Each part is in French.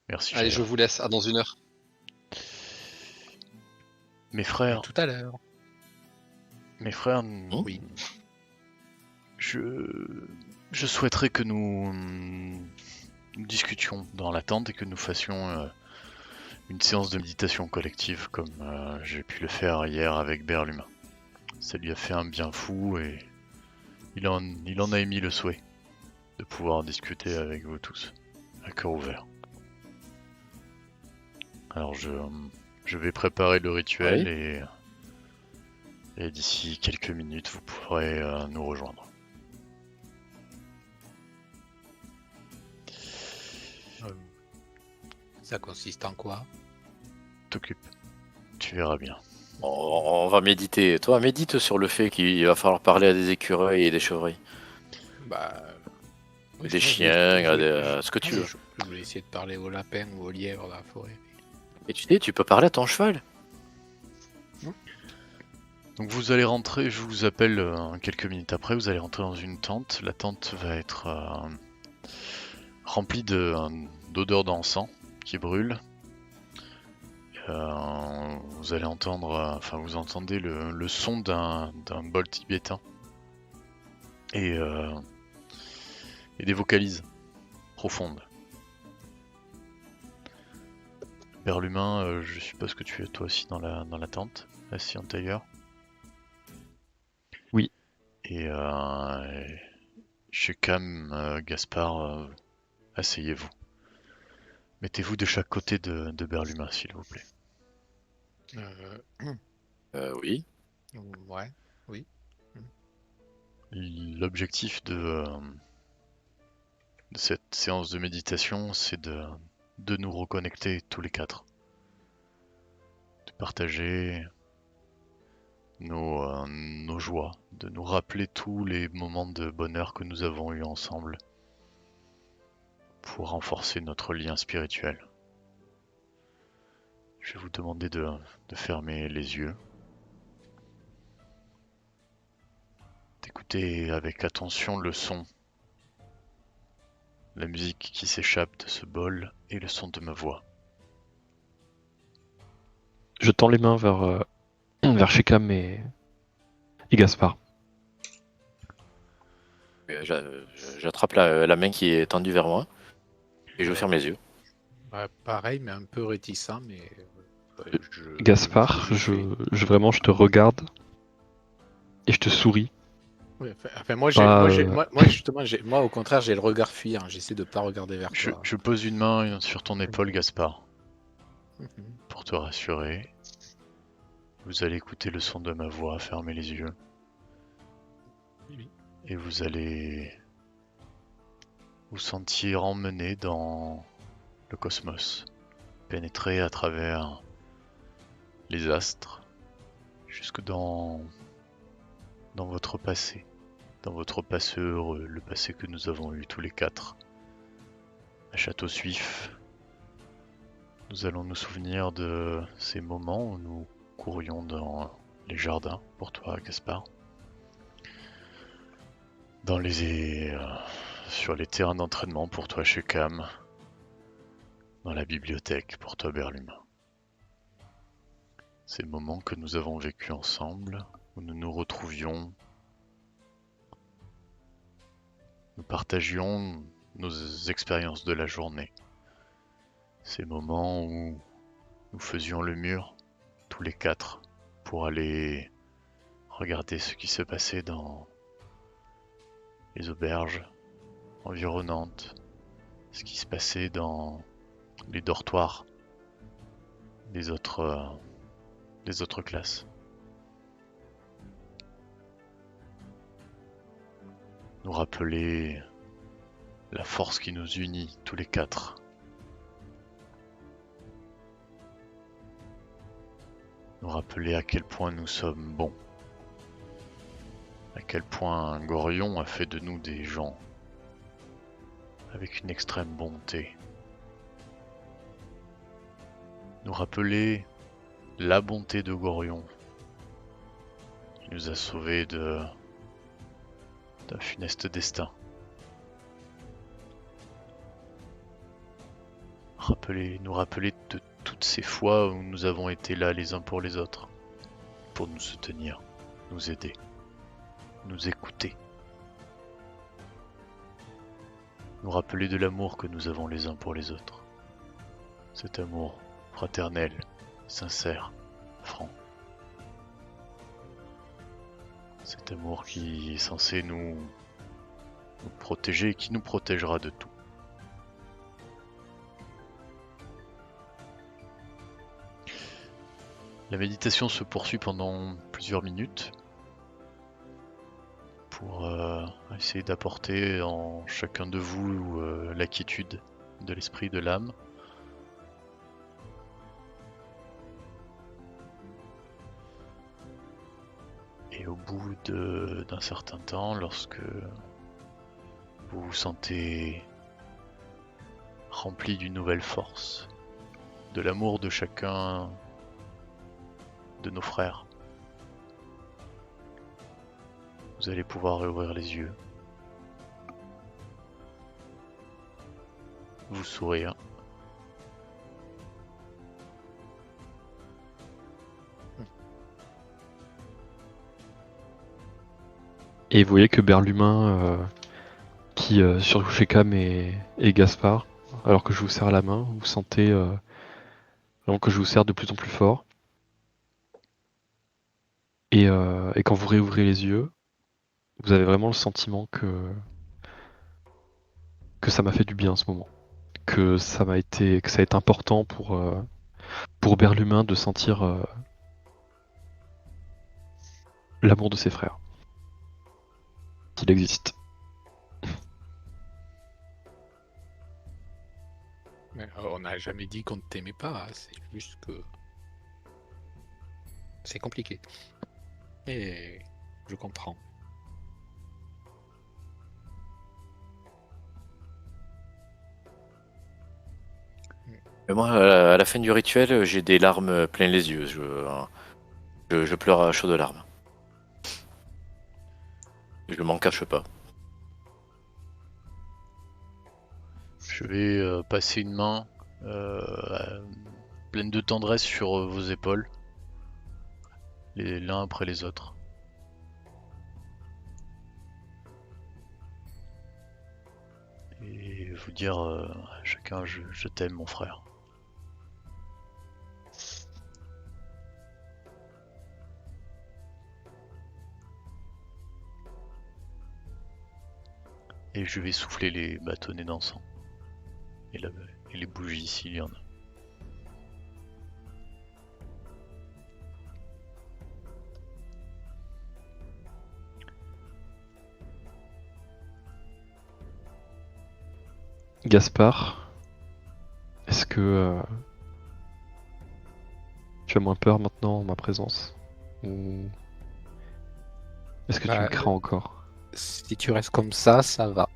Merci, Allez, je Jair. vous laisse, à dans 1 heure. Mes À frères, tout à l'heure. Oui. je souhaiterais que nous discutions dans la tente et que nous fassions une séance de méditation collective comme j'ai pu le faire hier avec Berlumin. Ça lui a fait un bien fou et il en a émis le souhait de pouvoir discuter avec vous tous, à cœur ouvert. Alors je vais préparer le rituel Oui. et d'ici quelques minutes vous pourrez nous rejoindre. Ça consiste en quoi? T'occupe, tu verras bien. On va méditer. Toi, médite sur le fait qu'il va falloir parler à des écureuils et des chevreuils. Bah. oui, Des moi, chiens, à ce que tu veux. Je voulais essayer de parler aux lapins ou aux lièvres dans la forêt. Et tu sais, tu peux parler à ton cheval. Donc vous allez rentrer, je vous appelle quelques minutes après, vous allez rentrer dans une tente. La tente va être remplie d'odeurs d'encens qui brûlent. Vous allez entendre, vous entendez le son d'un bol tibétain et des vocalises profondes. Berlumin, je suppose que tu es toi aussi dans la tente, assis en tailleur. Oui. Et chez Cam, Gaspard, asseyez-vous. Mettez-vous de chaque côté de Berlumin, s'il vous plaît. Oui. Ouais. L'objectif de cette séance de méditation, c'est de nous reconnecter tous les quatre. De partager nos joies, de nous rappeler tous les moments de bonheur que nous avons eus ensemble pour renforcer notre lien spirituel. Je vais vous demander de fermer les yeux, d'écouter avec attention le son, la musique qui s'échappe de ce bol et le son de ma voix. Je tends les mains vers Shekam et Gaspard. J'attrape la main qui est tendue vers moi et je ferme les yeux. Ouais, pareil, mais un peu réticent, mais. Gaspard, je te regarde et je te souris. Ouais, enfin, moi, justement, moi, au contraire, j'ai le regard fuyant. J'essaie de pas regarder vers toi. Je pose une main sur ton épaule, Gaspard, Mhm. pour te rassurer. Vous allez écouter le son de ma voix, fermer les yeux. Oui. Et vous allez vous sentir emmené dans le cosmos, pénétrer à travers les astres, jusque dans votre passé, dans votre passé heureux, le passé que nous avons eu tous les quatre. À Château Suif, nous allons nous souvenir de ces moments où nous courions dans les jardins, pour toi Gaspard, sur les terrains d'entraînement pour toi chez Cam, dans la bibliothèque pour toi Berlumin. Ces moments que nous avons vécus ensemble, où nous nous retrouvions, nous partagions nos expériences de la journée. Ces moments où nous faisions le mur, tous les quatre, pour aller regarder ce qui se passait dans les auberges environnantes, ce qui se passait dans les dortoirs des autres classes. Nous rappeler la force qui nous unit tous les quatre. Nous rappeler à quel point nous sommes bons. À quel point Gorion a fait de nous des gens avec une extrême bonté. Nous rappeler la bonté de Gorion qui nous a sauvés d'un funeste destin. nous rappeler de toutes ces fois où nous avons été là les uns pour les autres, pour nous soutenir, nous aider, nous écouter. Nous rappeler de l'amour que nous avons les uns pour les autres. Cet amour fraternel, sincère, franc. Cet amour qui est censé nous protéger et qui nous protégera de tout. La méditation se poursuit pendant plusieurs minutes pour essayer d'apporter en chacun de vous la quiétude de l'esprit, de l'âme. Et au bout d'un certain temps, lorsque vous vous sentez rempli d'une nouvelle force, de l'amour de chacun de nos frères, vous allez pouvoir réouvrir les yeux, vous sourire. Et vous voyez que Berlumin, qui surjoue chez Cam et Gaspard, alors que je vous serre la main, vous sentez vraiment que je vous serre de plus en plus fort. Et quand vous réouvrez les yeux, vous avez vraiment le sentiment que ça m'a fait du bien en ce moment. Que ça a été important pour Berlumin de sentir l'amour de ses frères. Qu'il existe. Mais on n'a jamais dit qu'on ne t'aimait pas, hein, c'est juste que c'est compliqué. Et je comprends. Mais moi, à la fin du rituel, j'ai des larmes plein les yeux. Je pleure à chaudes larmes. Je m'en cache pas. Je vais passer une main pleine de tendresse sur vos épaules, l'un après les autres. Et vous dire à chacun, je t'aime mon frère. Et je vais souffler les bâtonnets d'encens. Et les bougies s'il y en a. Gaspard, est-ce que tu as moins peur maintenant en ma présence? Ou est-ce que tu me crains encore? Si tu restes comme ça va.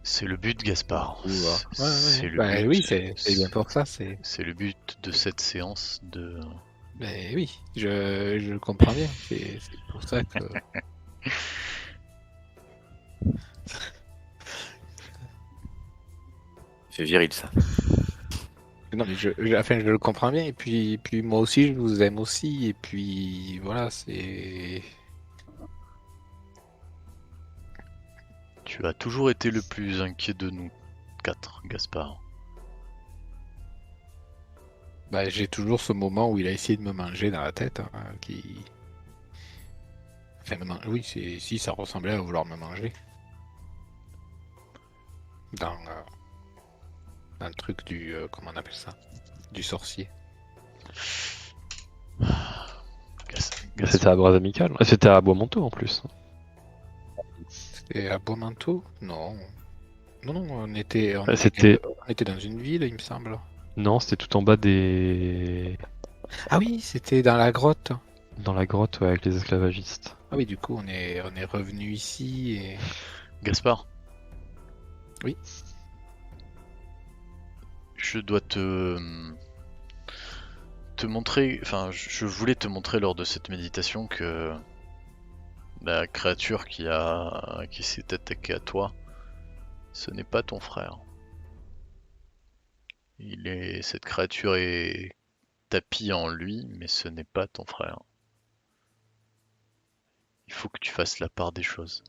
C'est le but, Gaspard. C'est le bah, but. Oui, c'est bien pour ça. C'est le but de cette séance de. Mais oui, je comprends bien. C'est pour ça que. C'est viril ça. Non, mais je le comprends bien. Et puis moi aussi, je vous aime aussi. Et puis voilà, c'est. Tu as toujours été le plus inquiet de nous quatre, Gaspard. Bah, j'ai toujours ce moment où il a essayé de me manger dans la tête, hein, qui. Enfin, oui, si ça ressemblait à vouloir me manger. Dans le truc du comment on appelle ça? Du sorcier. C'était à Bras Amical. C'était à Bois-Manteau en plus. C'était à Bois-Manteau? Non. Non, on était dans une ville, il me semble. Non, c'était tout en bas des. Ah oui, c'était dans la grotte. Dans la grotte, ouais, avec les esclavagistes. Ah oui, du coup, on est revenu ici et. Gaspard. Oui. Je dois te montrer, enfin, je voulais te montrer lors de cette méditation que la créature qui s'est attaquée à toi, ce n'est pas ton frère. Cette créature est tapie en lui, mais ce n'est pas ton frère. Il faut que tu fasses la part des choses.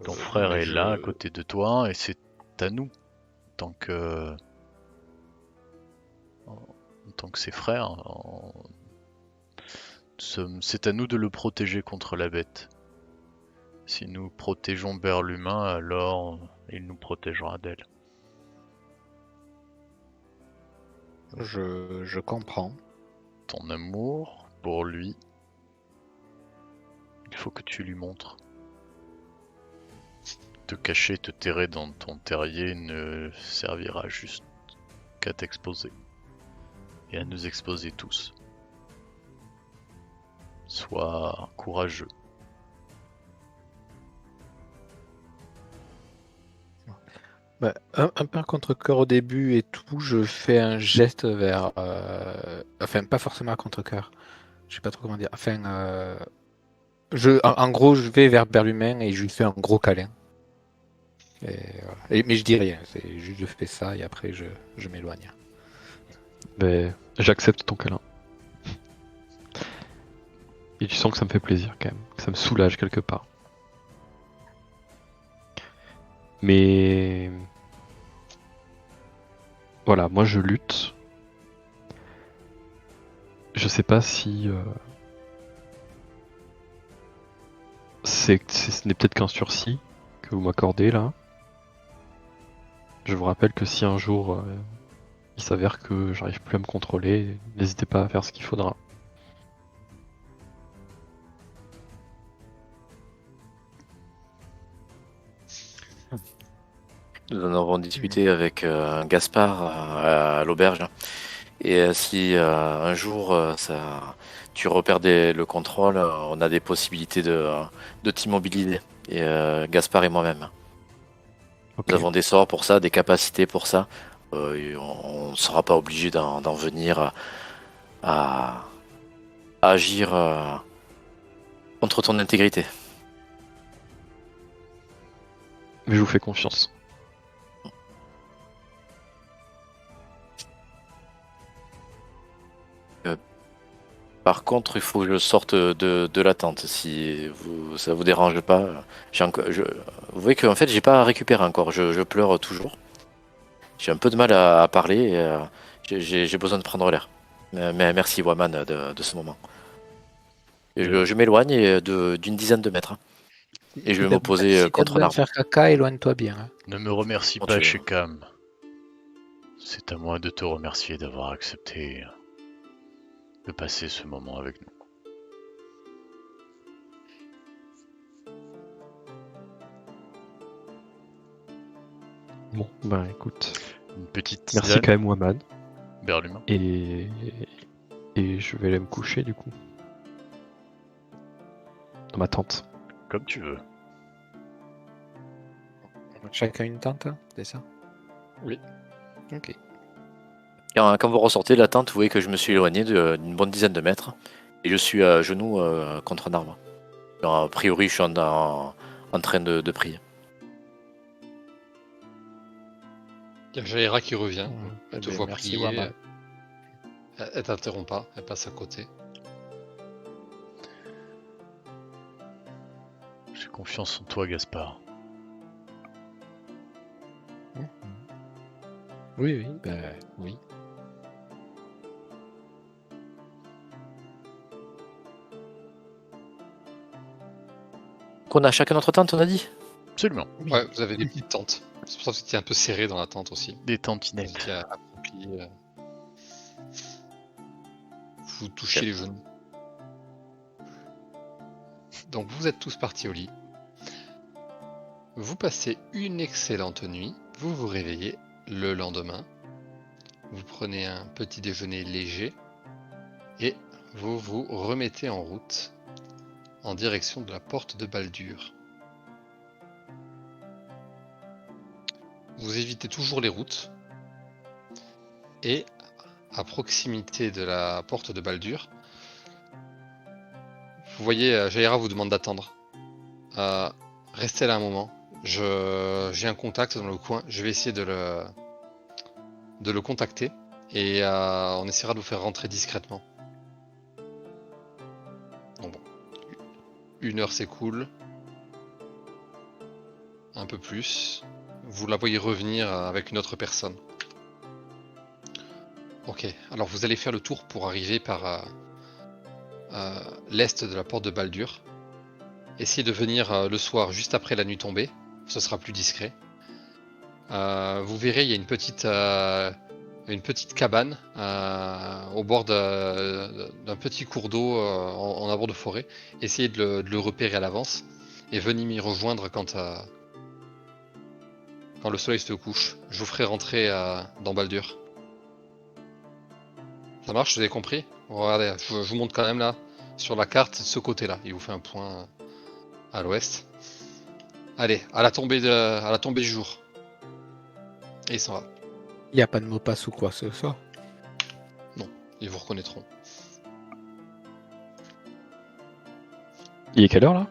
Ton frère est là, à côté de toi, et c'est à nous, en tant que, en tant que ses frères. C'est à nous de le protéger contre la bête. Si nous protégeons Berlumin, alors il nous protégera d'elle. Je comprends. Ton amour pour lui, il faut que tu lui montres. Te cacher, te terrer dans ton terrier ne servira juste qu'à t'exposer. Et à nous exposer tous. Sois courageux. Bah, un peu un contre-cœur au début et tout, je fais un geste vers... Enfin, pas forcément un contre-cœur. Je sais pas trop comment dire. Enfin, en gros, je vais vers Berlumin et je lui fais un gros câlin. Et, voilà. Mais je dis rien, c'est juste je fais ça et après je m'éloigne. Mais j'accepte ton câlin. Et tu sens que ça me fait plaisir quand même, que ça me soulage quelque part. Mais voilà, moi je lutte. Je sais pas si ce n'est peut-être qu'un sursis que vous m'accordez là. Je vous rappelle que si un jour il s'avère que j'arrive plus à me contrôler, n'hésitez pas à faire ce qu'il faudra. Nous en avons discuté avec Gaspard à l'auberge. Et si un jour tu repères le contrôle, on a des possibilités de t'immobiliser. Et Gaspard et moi-même. Ok. Nous avons des sorts pour ça, des capacités pour ça. Et on ne sera pas obligé d'en venir à agir contre ton intégrité. Mais je vous fais confiance. Par contre, il faut que je sorte de la tente. Si ça vous dérange pas, vous voyez qu'en fait, j'ai pas récupéré encore. Je pleure toujours. J'ai un peu de mal à parler. Et, j'ai besoin de prendre l'air. Mais merci, Waman, de ce moment. Et je m'éloigne d'une dizaine de mètres. Et je vais m'opposer contre un arbre. faire caca, éloigne-toi bien. Hein. Ne me remercie Bon, pas, tu- Shekam. C'est à moi de te remercier d'avoir accepté de passer ce moment avec nous. Bon, ben écoute. Une petite Merci tisane, quand même Waman. Berlumin. Et je vais aller me coucher du coup. Dans ma tente. Comme tu veux. Chacun une tente, hein, c'est ça? Oui. Ok. Quand vous ressortez de la tente, vous voyez que je me suis éloigné d'une bonne dizaine de mètres. Et je suis à genoux contre un arbre. Alors, a priori, je suis en train de prier. Il y a Jaira qui revient. Elle te ben, voit merci, prier. Waman. Elle t'interrompt pas, elle passe à côté. J'ai confiance en toi, Gaspard. Oui, ben oui. Qu'on a chacun notre tente, on a dit? Absolument. Ouais, vous avez des petites tentes. C'est pour ça que vous étiez un peu serré dans la tente aussi. Des Vous tantinettes. étiez accroupi. Vous touchez les genoux. Donc vous êtes tous partis au lit. Vous passez une excellente nuit. Vous vous réveillez le lendemain. Vous prenez un petit déjeuner léger. Et vous vous remettez en route en direction de la porte de Baldur. Vous évitez toujours les routes. Et à proximité de la porte de Baldur, vous voyez, Jaira vous demande d'attendre. Restez là un moment. J'ai un contact dans le coin. Je vais essayer de de le contacter et on essaiera de vous faire rentrer discrètement. Donc bon, 1 heure s'écoule, un peu plus. Vous la voyez revenir avec une autre personne. Ok, alors vous allez faire le tour pour arriver par l'est de la porte de Baldur. Essayez de venir le soir juste après la nuit tombée, ce sera plus discret. Vous verrez, il y a une petite cabane au bord d'un petit cours d'eau en abord de forêt. Essayez de le repérer à l'avance et venez m'y rejoindre quand le soleil se couche. Je vous ferai rentrer dans Baldur. Ça marche, vous avez compris? Regardez, je vous montre quand même là, sur la carte, ce côté-là. Il vous fait un point à l'ouest. Allez, à la tombée du jour. Et il s'en va. Il n'y a pas de mot passe ou quoi que ce soit. Ils vous reconnaîtront. Il est quelle heure là?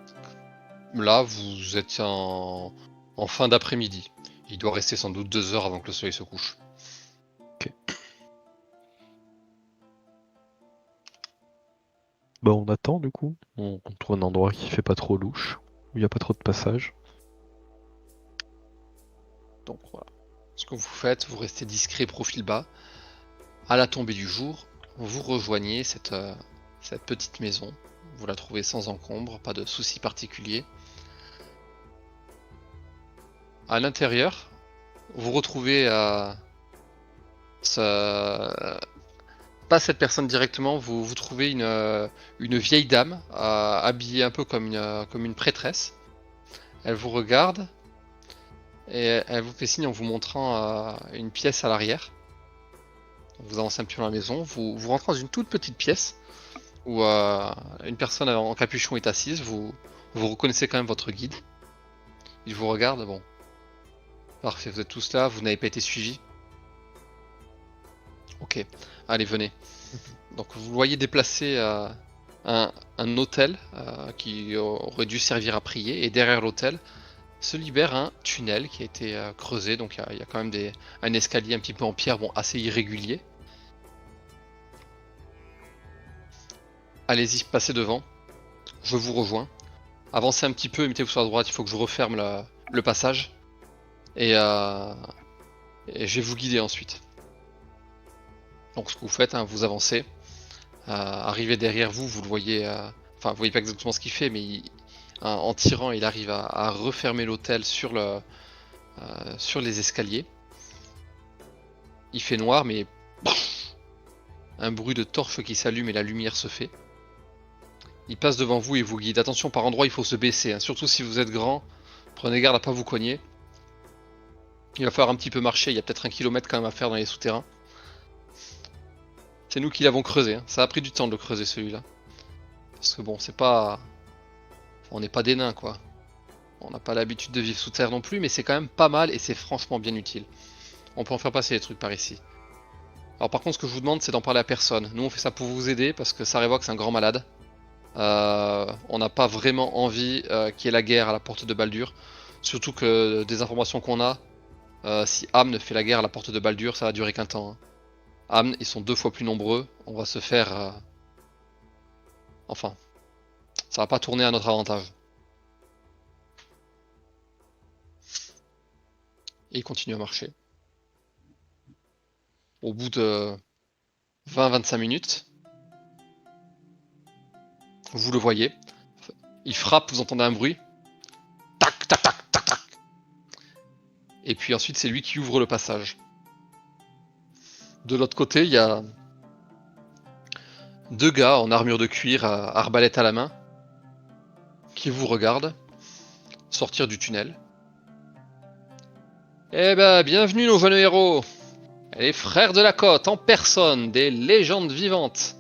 Là, vous êtes en fin d'après-midi. Il doit rester sans doute 2 heures avant que le soleil se couche. Bah on attend du coup. On trouve un endroit qui fait pas trop louche, où il n'y a pas trop de passage. Donc voilà. Ce que vous faites, vous restez discret, profil bas. À la tombée du jour, vous rejoignez cette petite maison. Vous la trouvez sans encombre, pas de soucis particuliers. À l'intérieur, vous retrouvez pas cette personne directement, vous trouvez une vieille dame habillée un peu comme une prêtresse. Elle vous regarde et elle vous fait signe en vous montrant une pièce à l'arrière. Vous avancez un petit peu dans la maison, vous rentrez dans une toute petite pièce où une personne en capuchon est assise. Vous reconnaissez quand même votre guide. Il vous regarde, bon. Parfait, vous êtes tous là, vous n'avez pas été suivis. Ok, allez, venez. Donc vous le voyez déplacer un autel qui aurait dû servir à prier, et derrière l'autel se libère un tunnel qui a été creusé, donc il y a quand même un escalier un petit peu en pierre, bon, assez irrégulier. Allez-y, passez devant, je vous rejoins. Avancez un petit peu, mettez-vous sur la droite, il faut que je referme le passage. Et je vais vous guider ensuite. Donc ce que vous faites, hein, vous avancez. Arrivez derrière vous, vous le voyez. Enfin, vous voyez pas exactement ce qu'il fait, mais en tirant, il arrive à refermer l'hôtel sur les escaliers. Il fait noir, mais un bruit de torche qui s'allume et la lumière se fait. Il passe devant vous et vous guide. Attention, par endroit, il faut se baisser, hein. Surtout si vous êtes grand, prenez garde à pas vous cogner. Il va falloir un petit peu marcher, il y a peut-être 1 kilomètre quand même à faire dans les souterrains. C'est nous qui l'avons creusé, hein. Ça a pris du temps de le creuser celui-là. Parce que bon, c'est pas... On n'est pas des nains, quoi. On n'a pas l'habitude de vivre sous terre non plus, mais c'est quand même pas mal et c'est franchement bien utile. On peut en faire passer des trucs par ici. Alors par contre, ce que je vous demande, c'est d'en parler à personne. Nous, on fait ça pour vous aider, parce que Sarevok, c'est un grand malade. On n'a pas vraiment envie qu'il y ait la guerre à la porte de Baldur. Surtout que des informations qu'on a, si Amn fait la guerre à la porte de Baldur, ça va durer qu'un temps, hein. Amn, ils sont 2 fois plus nombreux, on va se faire... Enfin, ça va pas tourner à notre avantage. Et il continue à marcher. Au bout de 20-25 minutes, vous le voyez, il frappe, vous entendez un bruit. Tac, tac, tac, tac, tac. Et puis ensuite, c'est lui qui ouvre le passage. De l'autre côté, il y a 2 gars en armure de cuir, arbalète à la main, qui vous regardent sortir du tunnel. Eh ben, bienvenue nos jeunes héros, les frères de la côte en personne, des légendes vivantes.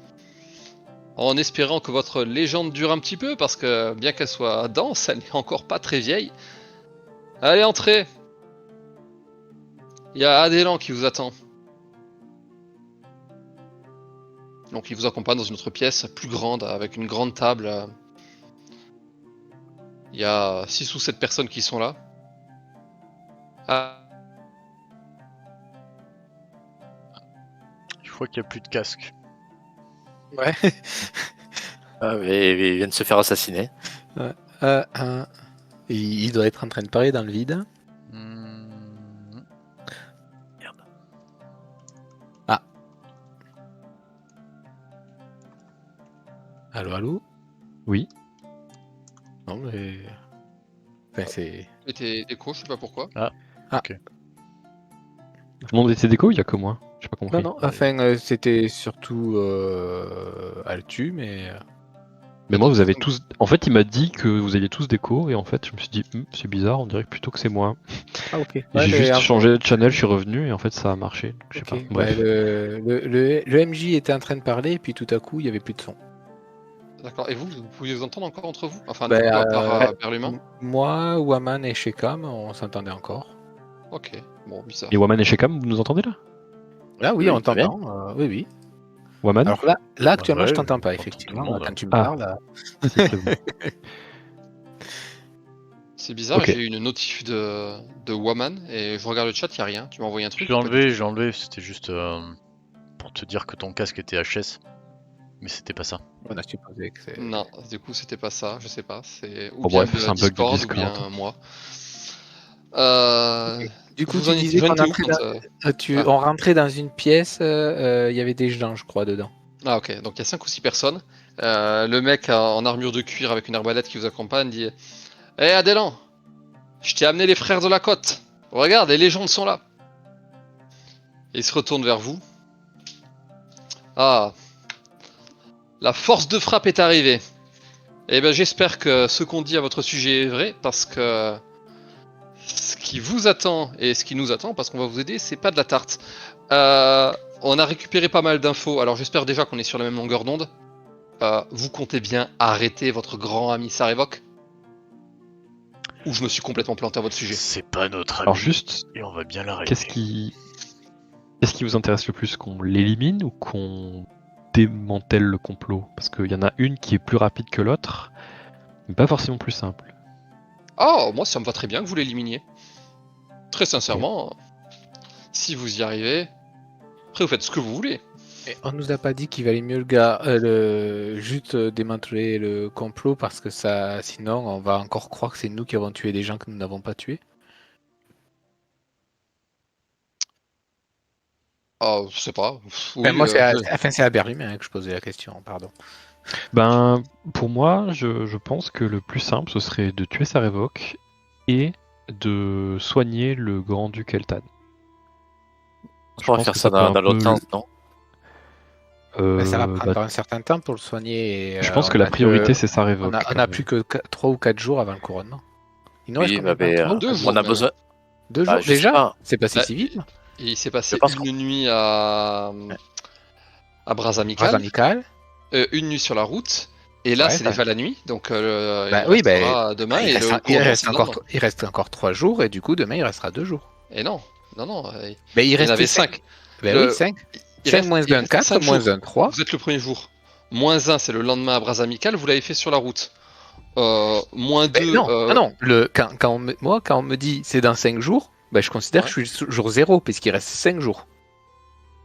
En espérant que votre légende dure un petit peu, parce que bien qu'elle soit dense, elle n'est encore pas très vieille. Allez, entrez. Il y a Adélan qui vous attend. Donc il vous accompagne dans une autre pièce plus grande, avec une grande table. Il y a 6 ou 7 personnes qui sont là. fois qu'il n'y a plus de casque. Ouais. Ah, mais il vient de se faire assassiner. Il doit être en train de parler dans le vide. Merde. Ah. Allô, allô? Oui. Non, mais. Enfin, c'est. Et tes décos, je sais pas pourquoi. Tout le monde était déco ou il y a que moi? J'ai pas compris. Non, enfin, c'était surtout Altu, mais. Mais moi, vous avez tous. En fait, il m'a dit que vous aviez tous déco, et en fait, je me suis dit, c'est bizarre, on dirait plutôt que c'est moi. Ah, ok. Et j'ai juste changé de channel, je suis revenu, et en fait, ça a marché. Donc, je sais pas. Bref. Le MJ était en train de parler, et puis tout à coup, il n'y avait plus de son. D'accord. Et vous pouviez vous entendre encore entre vous? Enfin, Ben, du coup, à part Berlumin? Moi, Waman et Shekam, on s'entendait encore. Ok. Bon, bizarre. Et Waman et Shekam, vous nous entendez là? Là, oui, Oui, on très bien. t'entend. Oui, oui. Waman? Alors là actuellement, Ouais, je t'entends pas, j'entends effectivement. tout le monde, Quand tu me Ah. parles. C'est très bon. C'est bizarre, Ok. j'ai eu une notif de Waman et je regarde le chat, y a rien. Tu m'as envoyé un truc? J'ai enlevé, c'était juste pour te dire que ton casque était HS. Mais c'était pas ça. On a supposé que c'est. Non, du coup, c'était pas ça, je sais pas. C'est ou Bon, bien bref, c'est un bug du Discord ou Discord. bien moi. Du coup, vous tu en disais j'en qu'on étais où entrait quand, on rentrait dans une pièce, il y avait des gens, je crois, dedans. Ah ok, donc il y a 5 ou 6 personnes. Le mec en armure de cuir avec une arbalète qui vous accompagne dit Hé Adélan, je t'ai amené les frères de la côte. Regarde, les légendes sont là. Et il se retourne vers vous. Ah, la force de frappe est arrivée. Eh ben j'espère que ce qu'on dit à votre sujet est vrai, parce que ce qui vous attend et ce qui nous attend, parce qu'on va vous aider, c'est pas de la tarte. On a récupéré pas mal d'infos, alors j'espère déjà qu'on est sur la même longueur d'onde. Vous comptez bien arrêter votre grand ami Sarevok? Ou je me suis complètement planté à votre sujet? C'est pas notre ami. Alors, juste, Et on va bien l'arrêter. qu'est-ce qui vous intéresse le plus? Qu'on l'élimine ou qu'on démantèle le complot? Parce qu'il y en a une qui est plus rapide que l'autre, mais pas forcément plus simple. Oh, moi ça me va très bien que vous l'éliminiez. Très sincèrement, si vous y arrivez, après vous faites ce que vous voulez. Et on nous a pas dit qu'il valait mieux juste démanteler le complot parce que ça, sinon on va encore croire que c'est nous qui avons tué des gens que nous n'avons pas tués. Ah, je sais pas. Oui, Enfin, moi, c'est à Berlin que je posais la question, pardon. Ben, pour moi, je pense que le plus simple, ce serait de tuer Sarevok et de soigner le grand-duc Eltan. Je pourrais pense faire que ça ça peut dans un l'autre peu- sens, non? Mais ça va prendre Bah, un certain temps pour le soigner. Et, je pense on que la a priorité, c'est Sarevok. On a plus que 3 ou 4 jours avant le couronnement. Il nous reste Oui, combien bah, de temps? mais, 2 jours. on a même. besoin. 2 Bah, jours je sais déjà? pas. C'est passé Bah, si vite? Et il s'est passé Je pense une nuit à Bras Phrase Amical, amicale. une nuit sur la route, et là Ouais, c'est ça- déjà la nuit, donc Bah il oui, restera demain et le couronnement, c'est lendemain. il reste encore 3 jours et du coup demain il restera 2 jours. Et non, Mais il il y en reste avait 5. 5. Ben Le- oui, 5. Il 5 reste- moins il 1, reste 4, 5 moins jours. 1, 3. Vous êtes le premier jour. Moins 1, c'est le lendemain à Bras Amical, vous l'avez fait sur la route. Moins 2, Non, quand on me dit c'est dans 5 jours, ben, je considère que je suis jour 0 puisqu'il reste 5 jours.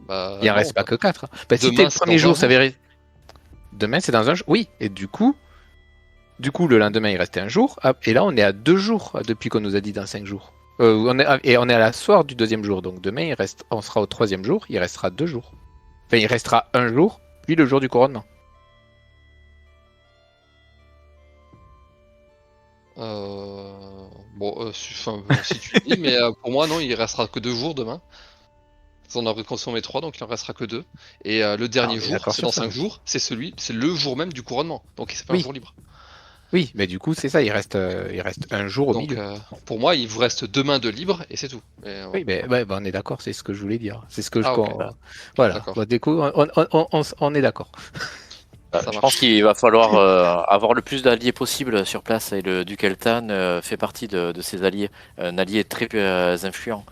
Il en reste pas que 4. Ben, si Demain, t'es le c'est premier dans un jour, ça jour. verrait. Demain c'est dans un jour. Oui, et du coup, le lendemain il restait un jour. Et là on est à 2 jours depuis qu'on nous a dit dans 5 jours. On est à la soir du 2e jour. Donc demain on sera au 3e jour, il restera 2 jours. Enfin, il restera un jour, puis le jour du couronnement. Si tu le dis, mais pour moi, non, il restera que 2 jours demain. On aurait consommé 3, donc il en restera que 2. Et le dernier on est jour, d'accord c'est sur dans ça. 5 jours, c'est le jour même du couronnement. Donc c'est pas Oui. un jour libre. Oui, mais du coup c'est ça, il reste un jour au Donc milieu. pour moi, il vous reste demain de libre et c'est tout. Oui, ben, on est d'accord, c'est ce que je voulais dire. C'est ce que Ah, ok. Voilà. D'accord. Bon, du coup, on est d'accord. Ça Je marche. pense qu'il va falloir avoir le plus d'alliés possible sur place et le duc Eltan fait partie de ces alliés, un allié très influent.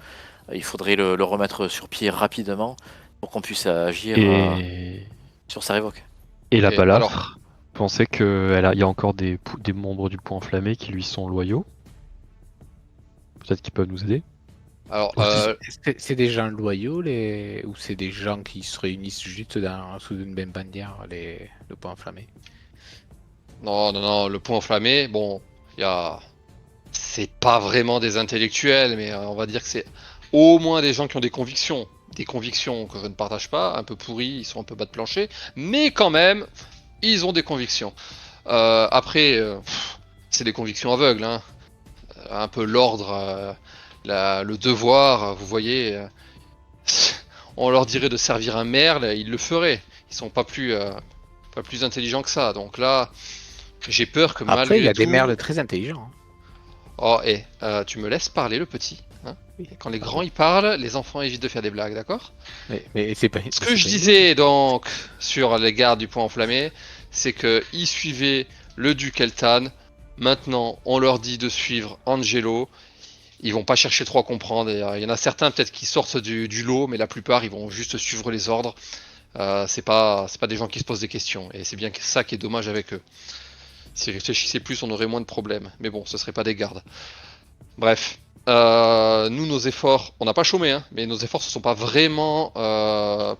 Il faudrait le remettre sur pied rapidement pour qu'on puisse agir Et, sur Sarevok. et la Ok, balafre, pensez qu'il y a encore des membres du point enflammé qui lui sont loyaux. Peut-être qu'ils peuvent nous aider. Alors, C'est des gens loyaux ou c'est des gens qui se réunissent juste sous une même bannière, le point enflammé? non, le point enflammé, bon, il y a... C'est pas vraiment des intellectuels, mais on va dire que c'est au moins des gens qui ont des convictions. Des convictions que je ne partage pas, un peu pourries, ils sont un peu bas de plancher, mais quand même, ils ont des convictions. Après, c'est des convictions aveugles, hein. Un peu l'ordre, le devoir, vous voyez. On leur dirait de servir un merle, ils le feraient. Ils sont pas plus intelligents que ça. Donc là, j'ai peur que Après, il y malgré a des tout. merles très intelligents. Oh, tu me laisses parler le petit, hein. Oui. Et quand les grands ils parlent, les enfants évitent de faire des blagues, d'accord? Mais c'est pas. Ce que je disais donc sur les gardes du point enflammé, c'est que ils suivaient le duc Eltan. Maintenant, on leur dit de suivre Angelo. Ils vont pas chercher trop à comprendre. Il y en a certains peut-être qui sortent du lot, mais la plupart ils vont juste suivre les ordres. C'est pas des gens qui se posent des questions. Et c'est bien ça qui est dommage avec eux. S'ils réfléchissaient plus, on aurait moins de problèmes. Mais bon, ce serait pas des gardes. Bref. Nous, nos efforts, on n'a pas chômé, hein, mais nos efforts se sont pas vraiment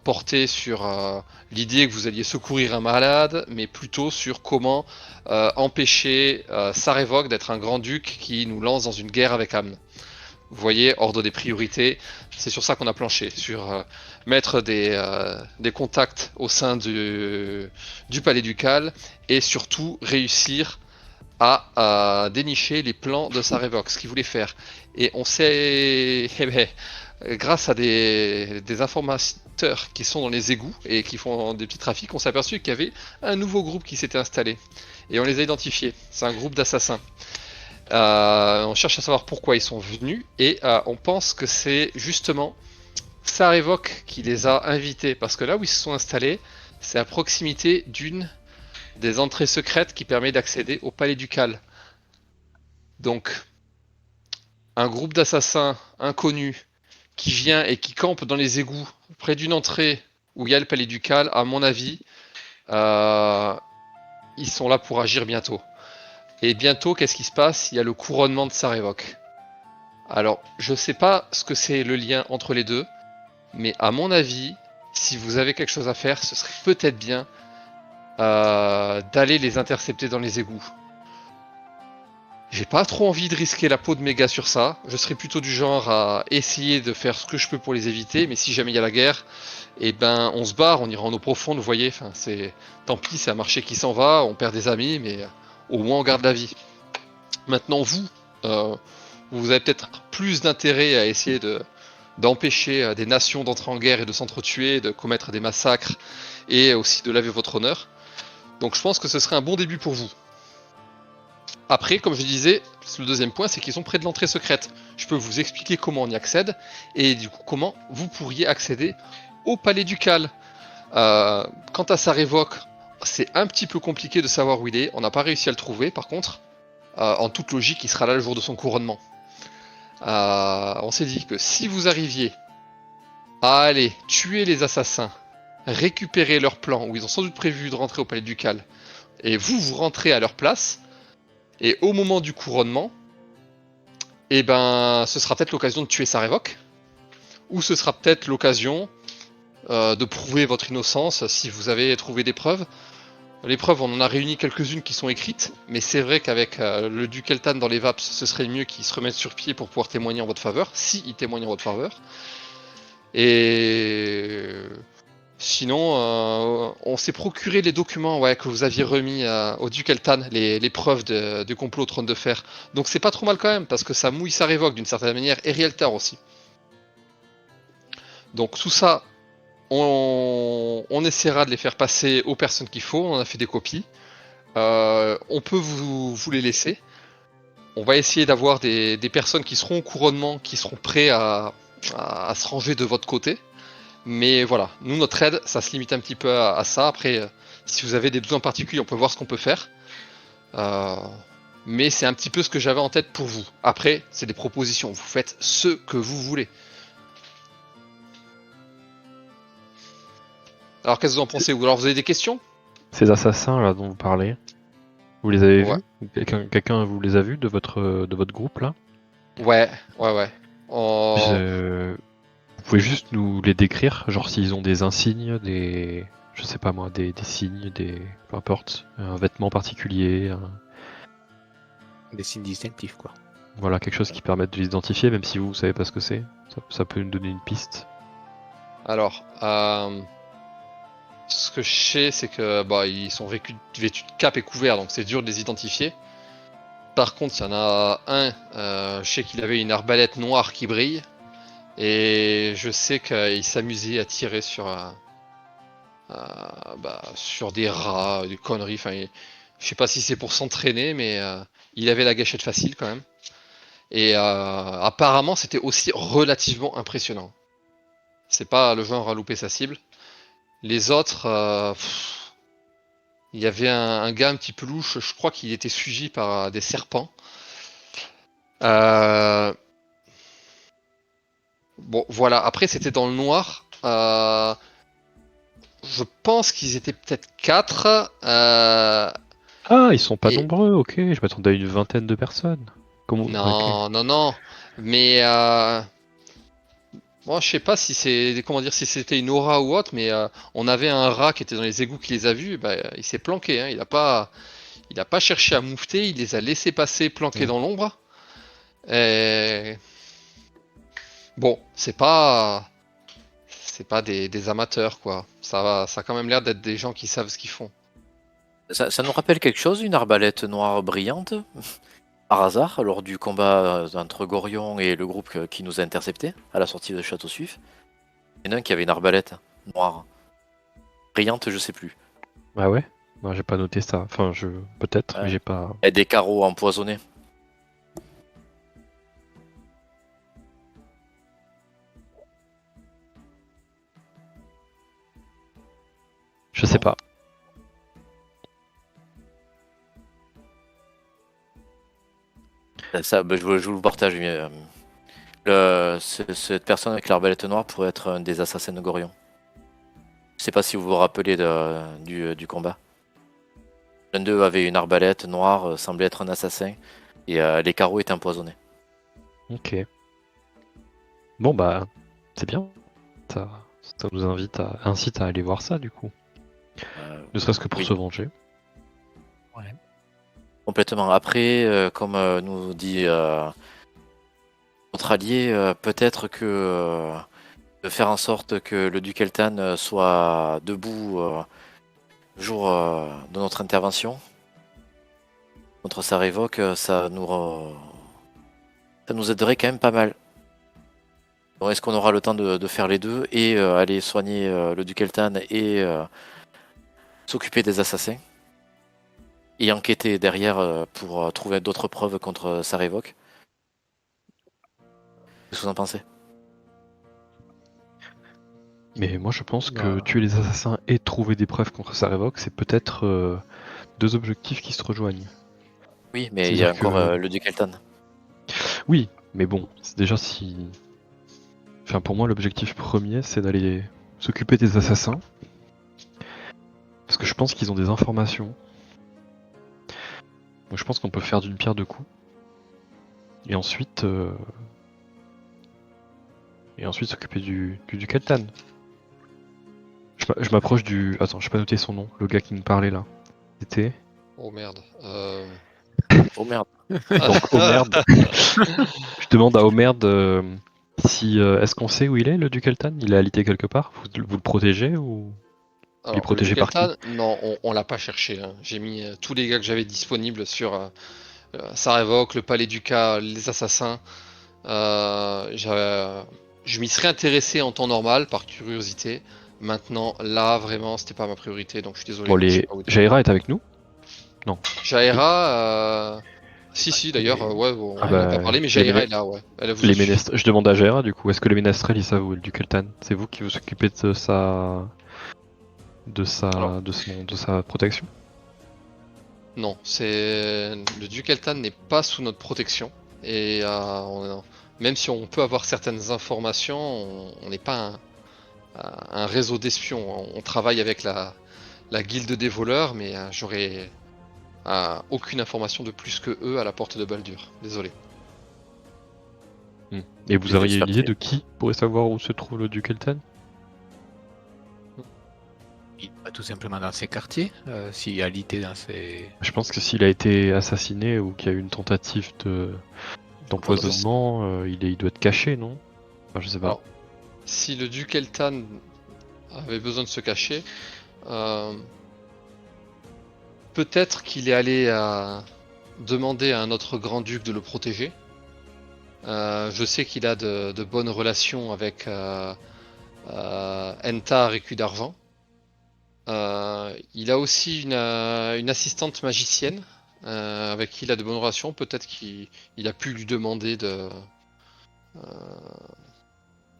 portés sur l'idée que vous alliez secourir un malade, mais plutôt sur comment empêcher Sarevok d'être un grand-duc qui nous lance dans une guerre avec Amn. Vous voyez, ordre des priorités, c'est sur ça qu'on a planché, sur mettre des contacts au sein du palais ducal et surtout réussir à dénicher les plans de Sarevok, ce qu'il voulait faire. Et on sait, grâce à des informateurs qui sont dans les égouts et qui font des petits trafics, on s'est aperçu qu'il y avait un nouveau groupe qui s'était installé. Et on les a identifiés. C'est un groupe d'assassins. On cherche à savoir pourquoi ils sont venus et on pense que c'est justement Sarevok qui les a invités parce que là où ils se sont installés, c'est à proximité d'une des entrées secrètes qui permet d'accéder au palais ducal. Donc, un groupe d'assassins inconnus qui vient et qui campe dans les égouts près d'une entrée où il y a le palais ducal, à mon avis, ils sont là pour agir bientôt. Et bientôt, qu'est-ce qui se passe? Il y a le couronnement de Sarevok. Alors, je sais pas ce que c'est le lien entre les deux, mais à mon avis, si vous avez quelque chose à faire, ce serait peut-être bien d'aller les intercepter dans les égouts. J'ai pas trop envie de risquer la peau de mes gars sur ça. Je serais plutôt du genre à essayer de faire ce que je peux pour les éviter, mais si jamais il y a la guerre, eh ben on se barre, on ira en eau profonde, vous voyez. Enfin, tant pis, c'est un marché qui s'en va, on perd des amis, mais au moins on garde la vie. Maintenant, vous avez peut-être plus d'intérêt à essayer d'empêcher des nations d'entrer en guerre et de s'entretuer, de commettre des massacres et aussi de laver votre honneur. Donc je pense que ce serait un bon début pour vous. Après, comme je disais, le deuxième point, c'est qu'ils sont près de l'entrée secrète. Je peux vous expliquer comment on y accède, et du coup, comment vous pourriez accéder au palais ducal. Quant à Sarevok, c'est un petit peu compliqué de savoir où il est. On n'a pas réussi à le trouver, par contre. En toute logique, il sera là le jour de son couronnement. On s'est dit que si vous arriviez à aller tuer les assassins, récupérer leur plan, où ils ont sans doute prévu de rentrer au palais ducal, et vous rentrez à leur place, et au moment du couronnement, eh ben, ce sera peut-être l'occasion de tuer Sarevok, ou ce sera peut-être l'occasion de prouver votre innocence si vous avez trouvé des preuves. Les preuves, on en a réuni quelques-unes qui sont écrites, mais c'est vrai qu'avec le duc Eltan dans les Vaps, ce serait mieux qu'il se remette sur pied pour pouvoir témoigner en votre faveur, s'il témoigne en votre faveur. Et sinon, on s'est procuré les documents que vous aviez remis au duc Eltan, les preuves du complot au trône de fer. Donc c'est pas trop mal quand même, parce que ça mouille Sarevok d'une certaine manière, et Rieltar aussi. Donc tout ça, on essaiera de les faire passer aux personnes qu'il faut, on en a fait des copies. On peut vous les laisser. On va essayer d'avoir des personnes qui seront au couronnement, qui seront prêts à se ranger de votre côté. Mais voilà, nous, notre aide, ça se limite un petit peu à ça. Après, si vous avez des besoins particuliers, on peut voir ce qu'on peut faire. Mais c'est un petit peu ce que j'avais en tête pour vous. Après, c'est des propositions. Vous faites ce que vous voulez. Alors, qu'est-ce que vous en pensez? Ou alors, vous avez des questions? Ces assassins là dont vous parlez, vous les avez Ouais. vus? Quelqu'un vous les a vus de votre groupe là? Ouais. Vous pouvez juste nous les décrire, genre s'ils ont des insignes, des... Je sais pas moi, des signes, des... Peu importe, un vêtement particulier, Des signes distinctifs, quoi. voilà, quelque chose qui permette de les identifier, même si vous savez pas ce que c'est. Ça peut nous donner une piste. Alors, ce que je sais, c'est que ils sont vêtus de cap et couverts, donc c'est dur de les identifier. Par contre, il y en a un, je sais qu'il avait une arbalète noire qui brille, et je sais qu'il s'amusait à tirer sur des rats, des conneries. Enfin, je sais pas si c'est pour s'entraîner, mais il avait la gâchette facile quand même. Et apparemment, c'était aussi relativement impressionnant. C'est pas le genre à louper sa cible. Les autres, il y avait un gars un petit peu louche, je crois qu'il était suivi par des serpents. Bon, voilà, après c'était dans le noir. Je pense qu'ils étaient peut-être 4. Ah, ils sont pas Et- nombreux, ok, je m'attendais à une vingtaine de personnes. Comment... ok. Non. Mais moi, je sais pas si c'est comment dire si c'était une aura ou autre, mais on avait un rat qui était dans les égouts qui les a vus, il s'est planqué, hein, il a pas cherché à moufter, il les a laissés passer planqués dans l'ombre. Et bon, c'est pas des amateurs quoi. Ça a quand même l'air d'être des gens qui savent ce qu'ils font. Ça nous rappelle quelque chose, une arbalète noire brillante, par hasard, lors du combat entre Gorion et le groupe qui nous a interceptés à la sortie de Château Suif. Il y en a un qui avait une arbalète noire. Brillante, je sais plus. Ah ouais? Non, j'ai pas noté ça. Enfin, peut-être, mais Ouais. j'ai pas. Et des carreaux empoisonnés. Je sais pas. Ça, je vous le partage. Mais, cette personne avec l'arbalète noire pourrait être un des assassins de Gorion. Je sais pas si vous vous rappelez du combat. L'un d'eux avait une arbalète noire, semblait être un assassin, et les carreaux étaient empoisonnés. Ok. Bon bah, c'est bien. Ça nous incite à aller voir ça du coup. Ne serait-ce que pour Oui. se venger. Complètement. Après, comme nous dit notre allié, peut-être que de faire en sorte que le duc Eltan soit debout le jour de notre intervention contre sa révoque, ça nous aiderait quand même pas mal. Donc, est-ce qu'on aura le temps de faire les deux et aller soigner le duc Eltan et s'occuper des assassins et enquêter derrière pour trouver d'autres preuves contre sa révoque? Qu'est-ce que vous en pensez? Mais moi je pense que tuer les assassins et trouver des preuves contre sa révoque, c'est peut-être deux objectifs qui se rejoignent. Oui, mais il y a C'est-à-dire encore que- le duc Eltan. Oui, mais bon, c'est déjà si. Enfin, pour moi, l'objectif premier, c'est d'aller s'occuper des assassins. Parce que je pense qu'ils ont des informations. Donc je pense qu'on peut faire d'une pierre deux coups. Et ensuite. Et ensuite s'occuper du Keltan. Je m'approche du. Attends, j'ai pas noté son nom, le gars qui nous parlait là. C'était. Oh merde. Oh merde. Donc, Omerd. Je demande à Omerd si. Est-ce qu'on sait où il est, le Dukeltan? Il est alité quelque part? Vous le protégez ou. Il est Alors, le protégé par qui? Dukeltan, non, on l'a pas cherché, hein. J'ai mis tous les gars que j'avais disponibles sur Sarajevo, le Palais du Cas, les assassins. Je m'y serais intéressé en temps normal, par curiosité. Maintenant, là, vraiment, c'était pas ma priorité, donc je suis désolé. Bon, Je sais pas où il est. Jaira est avec nous? Jaira, si, d'ailleurs, ouais, bon, Ah on n'a pas bah, parlé, mais les, Jaira méne- est là, ouais. Elle vous a les suivi. ménestrels. Je demande à Jaira du coup, est-ce que les ménestrels ils savent où est le Dukeltan? C'est vous qui vous occupez de sa. Alors, De sa protection? non, le Dukeltan n'est pas sous notre protection et même si on peut avoir certaines informations, on n'est pas un réseau d'espions. On travaille avec la guilde des voleurs, mais j'aurais aucune information de plus que eux à la porte de Baldur. Désolé. Et vous Les auriez une idée expertises. de qui pourrait savoir où se trouve le duc Eltan? Il va tout simplement dans ses quartiers, s'il a l'idée dans ses... Je pense que s'il a été assassiné ou qu'il y a eu une tentative d'empoisonnement, il doit être caché, non? Enfin, je sais pas. Alors, si le duc Eltan avait besoin de se cacher, peut-être qu'il est allé demander à un autre grand-duc de le protéger. Je sais qu'il a de bonnes relations avec Entar et Cul d'Argent. Il a aussi une assistante magicienne avec qui il a de bonnes relations. Peut-être qu'il a pu lui demander de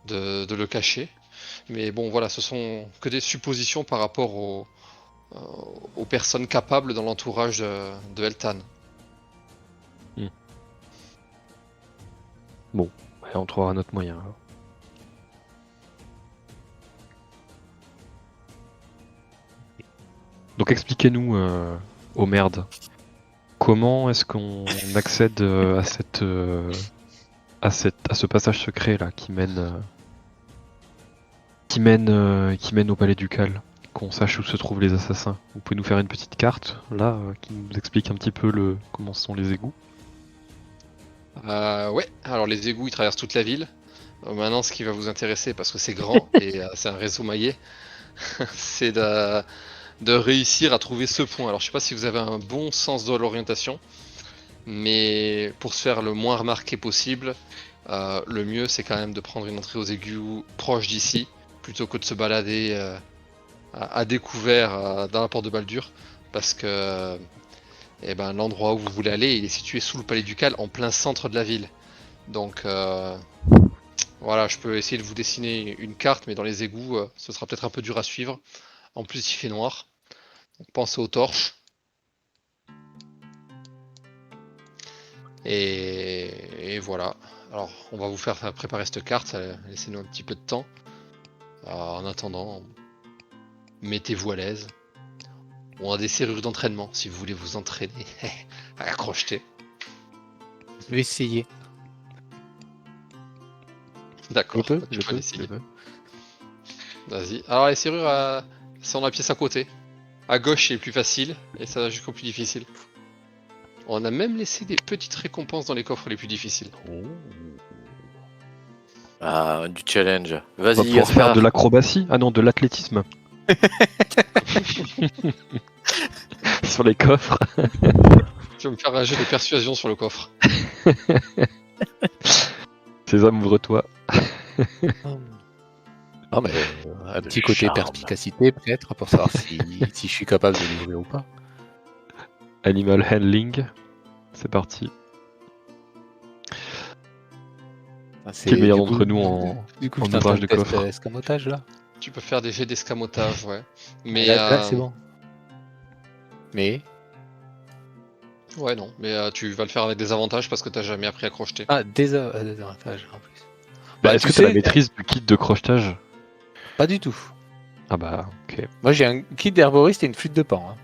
le cacher. Mais bon, voilà, ce sont que des suppositions par rapport aux personnes capables dans l'entourage de Eltan. Ouais, on trouvera un autre moyen. Alors. Donc expliquez-nous, aux merdes, comment est-ce qu'on accède à ce passage secret là qui mène au palais ducal, qu'on sache où se trouvent les assassins. Vous pouvez nous faire une petite carte là qui nous explique un petit peu comment sont les égouts? Ouais, alors les égouts ils traversent toute la ville. Maintenant, ce qui va vous intéresser, parce que c'est grand et c'est un réseau maillé, c'est de réussir à trouver ce point. Alors, je sais pas si vous avez un bon sens de l'orientation, mais pour se faire le moins remarqué possible, le mieux c'est quand même de prendre une entrée aux égouts proche d'ici, plutôt que de se balader à découvert dans la porte de Baldur, parce que l'endroit où vous voulez aller, il est situé sous le palais ducal, en plein centre de la ville. Donc voilà, je peux essayer de vous dessiner une carte, mais dans les égouts, ce sera peut-être un peu dur à suivre. En plus, il fait noir. Donc pensez aux torches. Et voilà. Alors, on va vous faire préparer cette carte. Laissez-nous un petit peu de temps. En attendant, mettez-vous à l'aise. On a des serrures d'entraînement si vous voulez vous entraîner à la crocheter. Je vais essayer. D'accord. tu peux l'essayer. Vas-y. Alors les serrures, sont dans la pièce à côté. À gauche c'est plus facile et ça va jusqu'au plus difficile. On a même laissé des petites récompenses dans les coffres les plus difficiles. Ah, du challenge. On va Vas-y, pouvoir faire Gaspard. de l'acrobatie? Ah non, de l'athlétisme. Sur les coffres. Je vais me faire un jeu de persuasion sur le coffre. Sésame, ouvre-toi. Non, mais un de petit côté charme. perspicacité peut-être pour savoir si je suis capable de l'ouvrir ou pas. Animal handling. C'est parti. C'est Qui est le meilleur du d'entre coup- nous en Du coup, en je suis en ouvrage train de de tester coffre? escamotage là. Tu peux faire des jets d'escamotage, ouais. Mais Là, c'est bon. Mais ouais non, mais tu vas le faire avec des avantages parce que t'as jamais appris à crocheter. des avantages en plus. Bah, est-ce tu que t'as la sais, maîtrise du kit de crochetage? Pas du tout. Ah bah, ok. Moi, j'ai un kit d'herboriste et une flûte de pan. Hein.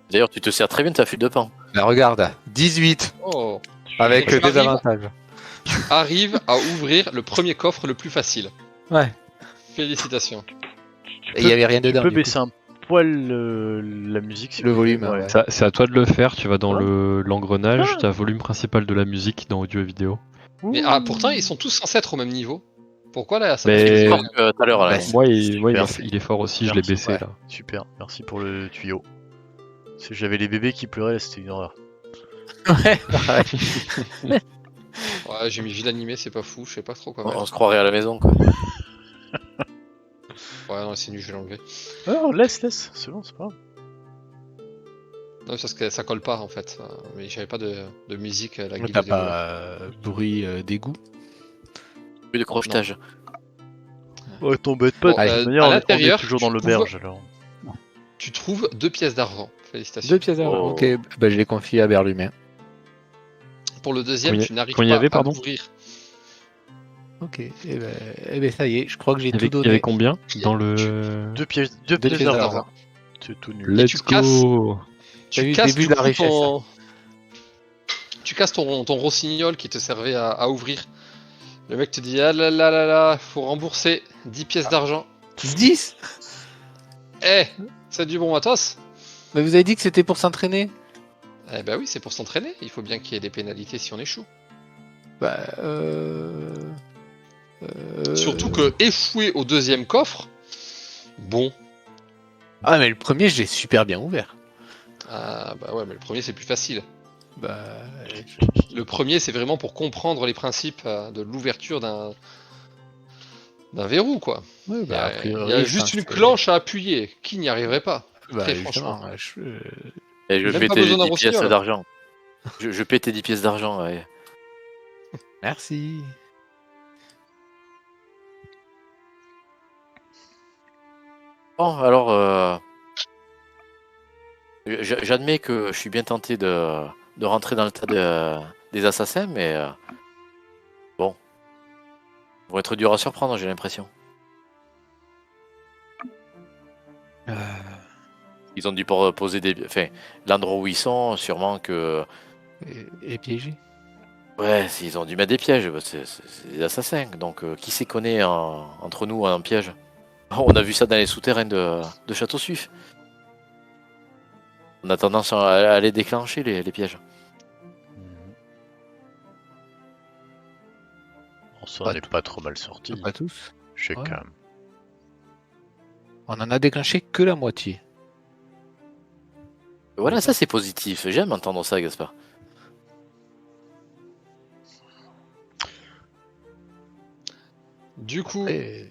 D'ailleurs, tu te sers très bien de ta flûte de pain. Bah, regarde, 18 Oh, avec Tu des arrives avantages. arrive à ouvrir le premier coffre le plus facile. Ouais. Félicitations. Et il y avait rien dedans. Tu peux du coup. baisser un poil la musique s'il Le vous plaît, volume, ouais. C'est à toi de le faire, tu vas dans Ouais. l'engrenage, Ah. t'as volume principal de la musique dans audio et vidéo. Mais pourtant ils sont tous censés être au même niveau. Pourquoi là ça Mais- fait C'est bizarre comme tout à l'heure, là. Bah, Moi, il Merci. est fort aussi, je l'ai Merci. baissé Ouais. là. Super, merci pour le tuyau. Parce que j'avais les bébés qui pleuraient, là, c'était une horreur. Ouais. Ouais, j'ai mis ville animé, c'est pas fou, je sais pas trop quoi On mettre. se croirait à la maison, quoi. Ouais, non, c'est nul, je vais l'enlever. Oh, laisse, c'est bon, c'est pas grave. Non, parce que ça colle pas en fait. Mais j'avais pas de musique, la guilde T'as des voleurs. pas bruit d'égout. Plus de crochetage. Ouais, t'embête pas, Bon, de toute manière, à on est l'intérieur, toujours dans tu l'auberge, alors. Tu trouves 2 pièces d'argent. Félicitations. 2 pièces d'argent. Oh. Ok, bah, je les confie à Berlumin. Pour le deuxième, Combien- tu n'arrives combien il y pas avait, à pardon l'ouvrir. Ok, et ben ça y est, je crois que j'ai tout Il y donné. avait combien dans le... Deux pièces Deux pièces d'argent. d'argent. C'est tout nul. Et Let's tu casses- go! T'as vu Tu le casses début du de la coup richesse, tu casses ton rossignol qui te servait à ouvrir. Le mec te dit, ah là là là là, faut rembourser 10 pièces d'argent. 10. Eh, c'est du bon matos. Mais vous avez dit que c'était pour s'entraîner. Eh ben oui, c'est pour s'entraîner. Il faut bien qu'il y ait des pénalités si on échoue. Bah, Surtout que échouer au deuxième coffre, bon. Ah, mais le premier, je l'ai super bien ouvert. Ah bah ouais, mais le premier c'est plus facile. Bah, Le premier c'est vraiment pour comprendre les principes de l'ouverture d'un verrou quoi. ouais, Il y a, a priori, il y a juste enfin, une c'est- clanche à appuyer. Qui n'y arriverait pas? Bah, Très justement, franchement. Et je Même paie pas tes besoin d'un 10 pièces rossignol. d'argent. Je paie tes 10 pièces d'argent, ouais. Merci. Bon, alors, j'admets que je suis bien tenté de rentrer dans le tas des assassins, mais bon, ils vont être durs à surprendre, j'ai l'impression. Ils ont dû poser des... Enfin, l'endroit où ils sont, sûrement que... Et piégé. Ouais, ils ont dû mettre des pièges, bah, c'est des assassins. Donc, qui s'y connaît entre nous en piège? On a vu ça dans les souterrains de Château Suif. On a tendance à les déclencher, les pièges. En soi, Pas on n'est pas trop mal sorti. Pas tous. Chez Ouais. Cam. On en a déclenché que la moitié. Voilà, ça c'est positif. J'aime entendre ça, Gaspard. Du coup, Et...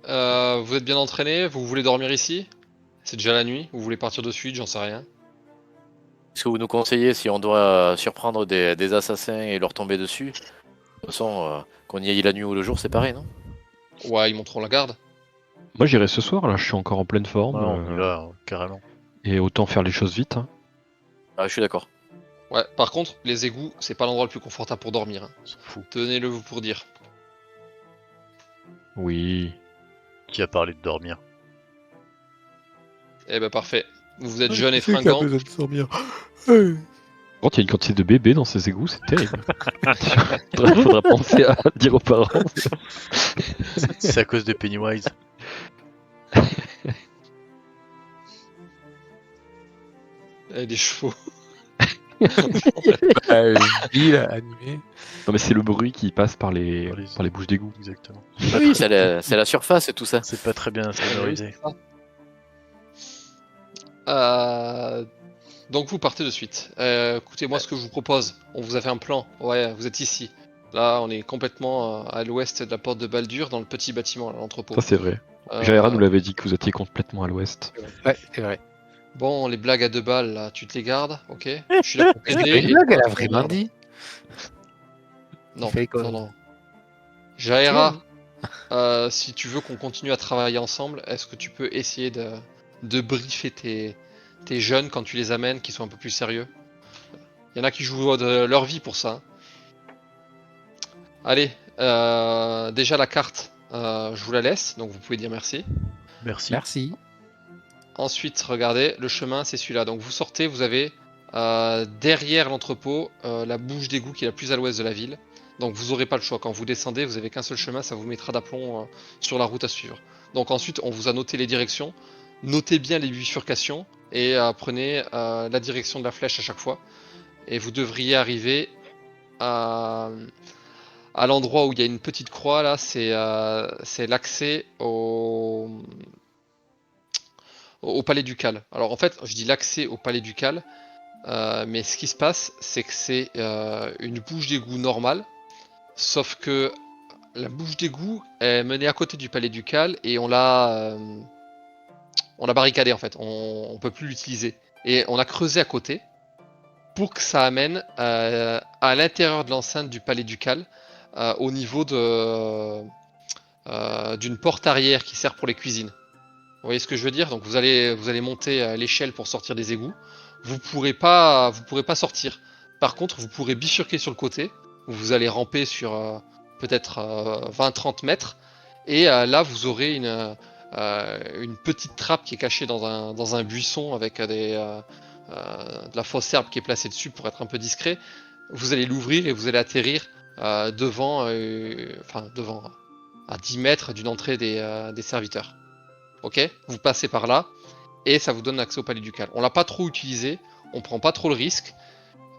vous êtes bien entraîné, vous voulez dormir ici? C'est déjà la nuit, vous voulez partir de suite, j'en sais rien. Est-ce que vous nous conseillez, si on doit surprendre des assassins et leur tomber dessus, de toute façon, qu'on y aille la nuit ou le jour, c'est pareil, non? Ouais, ils monteront la garde. Moi j'irai ce soir, là je suis encore en pleine forme. Ouais, on y va, carrément. Et autant faire les choses vite. Hein. Ah, je suis d'accord. Ouais, par contre, les égouts, c'est pas l'endroit le plus confortable pour dormir. Hein. On s'en fout. Tenez-le vous pour dire. Oui. Qui a parlé de dormir? Eh ben parfait. Vous êtes jeune et fringant. Par contre, il y a une quantité de bébés dans ces égouts, c'est terrible. Faudra penser à dire aux parents. C'est à cause de Pennywise. Eh, des chevaux. ville animée. Non mais c'est le bruit qui passe par les bouches d'égout. Exactement. Oui, c'est la surface et tout ça. C'est pas très bien sonorisé. Donc vous partez de suite. Écoutez, moi ce que je vous propose, on vous a fait un plan. Ouais, vous êtes ici. Là, on est complètement à l'ouest de la porte de Baldur, dans le petit bâtiment, là, l'entrepôt. Ça c'est vrai. Euh, Jaira nous l'avait dit que vous étiez complètement à l'ouest. Ouais, c'est vrai. Bon, les blagues à 2 balles, là, tu te les gardes, ok? Je suis là pour t'aider. Mais et blague, elle a toi, vraiment merde. dit. Non, Fais quoi non, non. Jaira, si tu veux qu'on continue à travailler ensemble, est-ce que tu peux essayer de briefer tes jeunes quand tu les amènes, qui sont un peu plus sérieux? Il y en a qui jouent de leur vie pour ça. Hein. Allez, déjà la carte, je vous la laisse, donc vous pouvez dire merci. Merci. Merci. Ensuite, regardez, le chemin, c'est celui-là. Donc vous sortez, vous avez derrière l'entrepôt la bouche d'égout qui est la plus à l'ouest de la ville. Donc vous n'aurez pas le choix. Quand vous descendez, vous avez qu'un seul chemin, ça vous mettra d'aplomb sur la route à suivre. Donc ensuite, on vous a noté les directions. Notez bien les bifurcations et prenez la direction de la flèche à chaque fois. Et vous devriez arriver à l'endroit où il y a une petite croix là, c'est l'accès au palais ducal. Alors en fait, je dis l'accès au palais ducal, mais ce qui se passe, c'est que c'est une bouche d'égout normale, sauf que la bouche d'égout est menée à côté du palais ducal et on l'a barricadé en fait. On peut plus l'utiliser et on a creusé à côté pour que ça amène à l'intérieur de l'enceinte du palais ducal, au niveau d'une porte arrière qui sert pour les cuisines. Vous voyez ce que je veux dire? Donc vous allez monter l'échelle pour sortir des égouts. Vous pourrez pas sortir. Par contre, vous pourrez bifurquer sur le côté. Où vous allez ramper sur peut-être 20-30 mètres. Et là, vous aurez une petite trappe qui est cachée dans un buisson avec de la fausse herbe qui est placée dessus pour être un peu discret. vous allez l'ouvrir et vous allez atterrir devant, à 10 mètres d'une entrée des serviteurs. Ok? Vous passez par là et ça vous donne accès au palais ducal. On l'a pas trop utilisé, on prend pas trop le risque.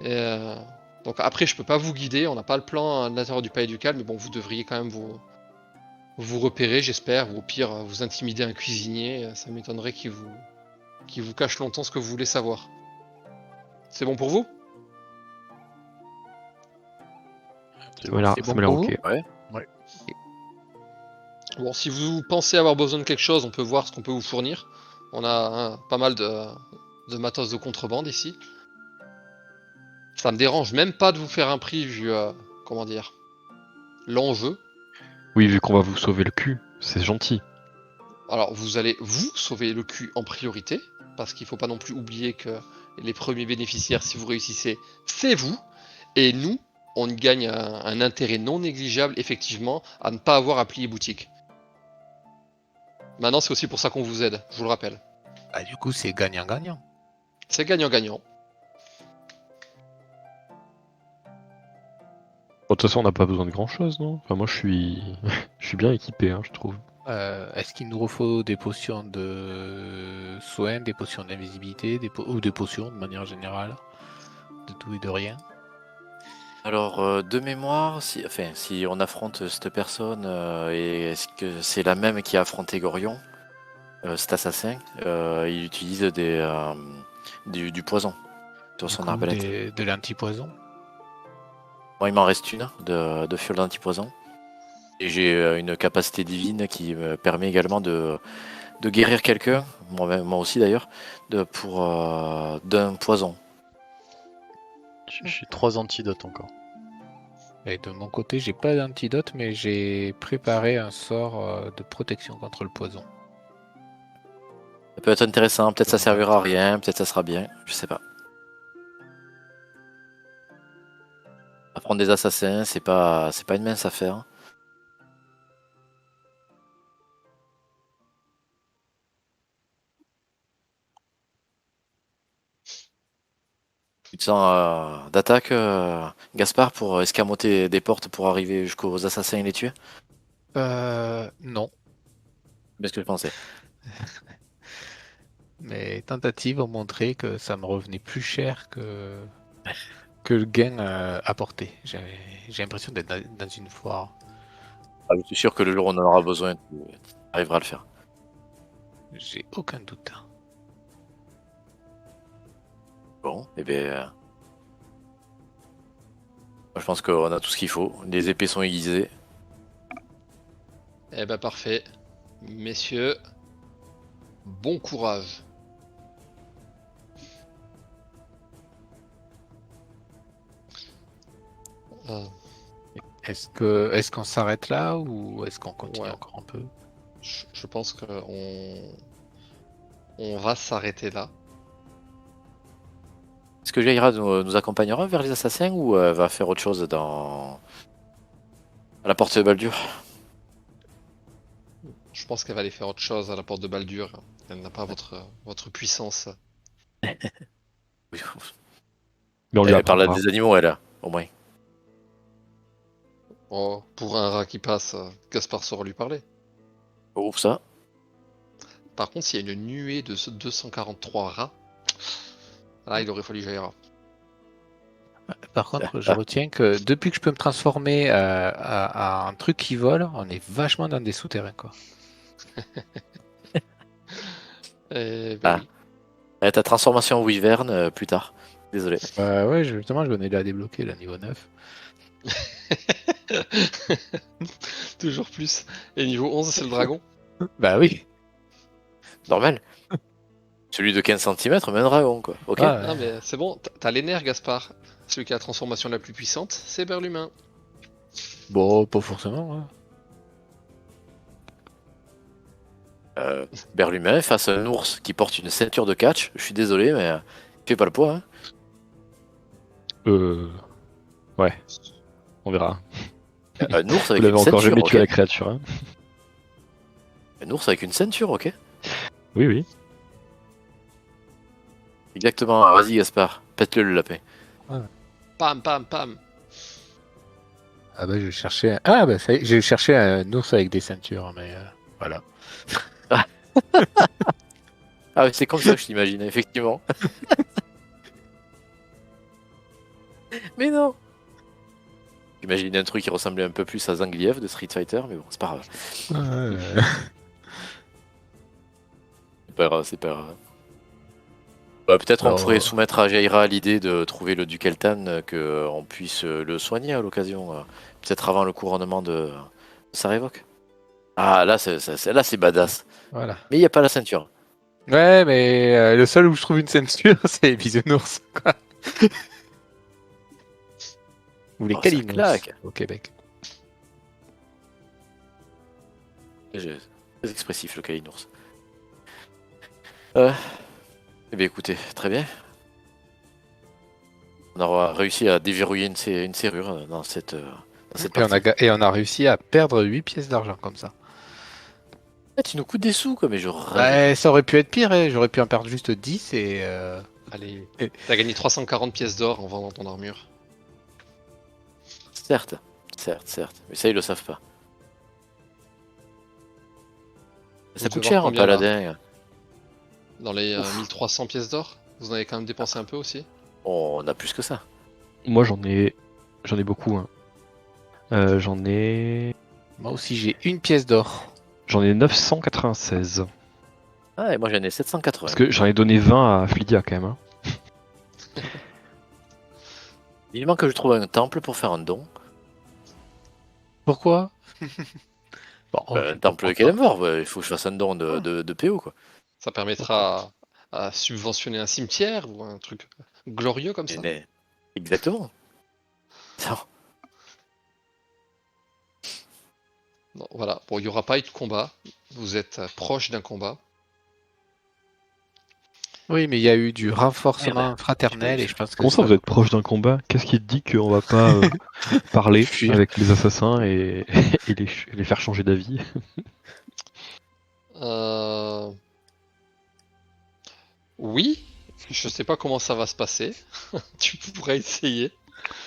Donc après, je peux pas vous guider, on n'a pas le plan à l'intérieur du palais ducal, mais bon, vous devriez quand même vous repérer, j'espère, ou au pire, vous intimider un cuisinier. Ça m'étonnerait qu'il vous cache longtemps ce que vous voulez savoir. C'est bon pour vous? C'est Ça m'a l'air C'est ça bon m'a l'air pour ok. Bon, si vous pensez avoir besoin de quelque chose, on peut voir ce qu'on peut vous fournir. On a pas mal de matos de contrebande ici. Ça me dérange même pas de vous faire un prix vu, comment dire, l'enjeu. Oui, vu qu'on va vous sauver le cul, c'est gentil. Alors, vous allez vous sauver le cul en priorité, parce qu'il faut pas non plus oublier que les premiers bénéficiaires, si vous réussissez, c'est vous. Et nous, on gagne un intérêt non négligeable, effectivement, à ne pas avoir à plier boutique. Maintenant, c'est aussi pour ça qu'on vous aide, je vous le rappelle. Bah, du coup, c'est gagnant-gagnant. C'est gagnant-gagnant. Bon, de toute façon, on n'a pas besoin de grand chose, non? Enfin, moi, je suis, je suis bien équipé, hein, je trouve. Est-ce qu'il nous faut des potions de soins, des potions d'invisibilité, ou des potions de manière générale? De tout et de rien? Alors, de mémoire, si on affronte cette personne, et est-ce que c'est la même qui a affronté Gorion, cet assassin, il utilise du poison sur Du son coup, arbalète. de l'antipoison? Moi, il m'en reste une de fiole d'antipoison. Et j'ai une capacité divine qui me permet également de guérir quelqu'un, moi aussi d'ailleurs, d'un poison. J'ai 3 antidotes encore. Et de mon côté, j'ai pas d'antidote, mais j'ai préparé un sort de protection contre le poison. Ça peut être intéressant, peut-être ça servira à rien, peut-être ça sera bien, je sais pas. Apprendre des assassins, c'est pas une mince affaire. Tu te sens d'attaque, Gaspard, pour escamoter des portes pour arriver jusqu'aux assassins et les tuer? Non. C'est ce que je pensais. Mes tentatives ont montré que ça me revenait plus cher que le gain apporté. J'ai l'impression d'être dans une foire. Ah, je suis sûr que le jour où on en aura besoin, tu arriveras à le faire. J'ai aucun doute. Bon, et bien. Je pense qu'on a tout ce qu'il faut. Les épées sont aiguisées. Eh ben parfait. Messieurs, bon courage. Est-ce qu'on s'arrête là ou est-ce qu'on continue Ouais. encore un peu? Je pense qu'on on va s'arrêter là. Est-ce que Jaira nous accompagnera vers les assassins ou va faire autre chose à la porte de Baldur? Je pense qu'elle va aller faire autre chose à la porte de Baldur. Elle n'a pas votre puissance. Oui. Mais on lui Elle parle à apprendra. des animaux, elle, au moins. Oh, pour un rat qui passe, Gaspard saura lui parler. Oh, ça. Par contre, s'il y a une nuée de 243 rats, là, il aurait fallu Jaira. Par contre, je retiens que depuis que je peux me transformer à un truc qui vole, on est vachement dans des souterrains, quoi. Eh ben Ah. oui. Ta transformation en wyvern plus tard. Désolé. Ouais, justement, je venais de la débloquer, la niveau 9. Toujours plus. Et niveau 11, c'est le dragon. Bah oui. Normal. Celui de 15 cm, mais un dragon, quoi. Ok. Ah, Non, mais c'est bon, t'as les nerfs, Gaspard. Celui qui a la transformation la plus puissante, c'est Berlumin. bon, pas forcément. Hein. Berlumin face à un ours qui porte une ceinture de catch. Je suis désolé, mais il fait pas le poids. Hein. Ouais, on verra. Un ours Vous avec l'avez une encore ceinture, jamais tué ok. la créature, hein? Un ours avec une ceinture, ok. Oui, oui. Exactement. Vas-y, Gaspard. Pète-le le lapin. Pam, pam, pam. Ah bah je cherchais. Ah bah ça y est, j'ai cherché un ours avec des ceintures, mais voilà. Ah, ouais, c'est comme ça que je t'imagine, effectivement. Mais non. J'imagine un truc qui ressemblait un peu plus à Zangief de Street Fighter, mais bon, c'est pas grave. C'est pas grave, c'est pas grave. Bah, peut-être on Alors, pourrait soumettre à Jaira l'idée de trouver le Dukeltan, qu'on puisse le soigner à l'occasion. Peut-être avant le couronnement de sa révoque. Ah, là, là, c'est badass. Voilà. Mais il n'y a pas la ceinture. Ouais, mais le seul où je trouve une ceinture, c'est les bisounours, quoi. Ou les Oh, ça calinours claque. au Québec. Très expressif, le Kalinours. Eh bien, écoutez, très bien. On aura réussi à déverrouiller une serrure dans cette partie. Et on a réussi à perdre 8 pièces d'argent comme ça. Ah, tu nous coûtes des sous, quoi, mais je rêve. Ouais, ça aurait pu être pire, hein. J'aurais pu en perdre juste 10 et... Allez, Et- t'as gagné 340 pièces d'or en vendant ton armure. Certes, mais ça, ils le savent pas. Ça Vous coûte devez cher, un combien, là paladin. Dans les 1300 pièces d'or, vous en avez quand même dépensé un peu aussi. Oh, on a plus que ça. Moi, j'en ai beaucoup. Hein. J'en ai Moi aussi, j'ai une pièce d'or. 996. Ah, et moi, j'en ai 780. Parce que j'en ai donné 20 à Flydia quand même. Hein. Il manque que je trouve un temple pour faire un don. Pourquoi Bon, Un temple de Kelemvor, il faut que je fasse un don de PO, quoi. Ça permettra à subventionner un cimetière ou un truc glorieux comme ça. Mais- Exactement. Ça, Non, voilà, bon, il n'y aura pas eu de combat. Vous êtes proche d'un combat. Oui, mais il y a eu du renforcement fraternel et je pense que Comment ça, vous êtes proche d'un combat? Qu'est-ce qui te dit qu'on va pas parler Fuir. avec les assassins et, et les faire changer d'avis? Oui, je sais pas comment ça va se passer. Tu pourrais essayer.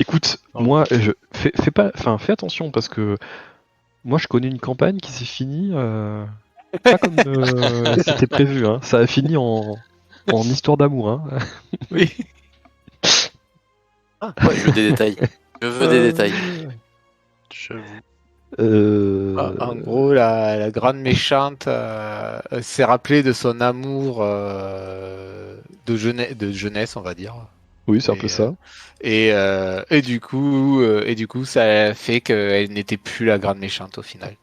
Écoute, moi, fais attention parce que moi, je connais une campagne qui s'est finie pas comme c'était prévu. Hein. Ça a fini en histoire d'amour. Hein. Oui. ouais, je veux des détails. Je veux des détails. J'avoue. En gros, la grande méchante s'est rappelée de son amour de jeunesse, on va dire. Oui, c'est un Et, peu ça. Et du coup, ça a fait qu'elle n'était plus la grande méchante au final.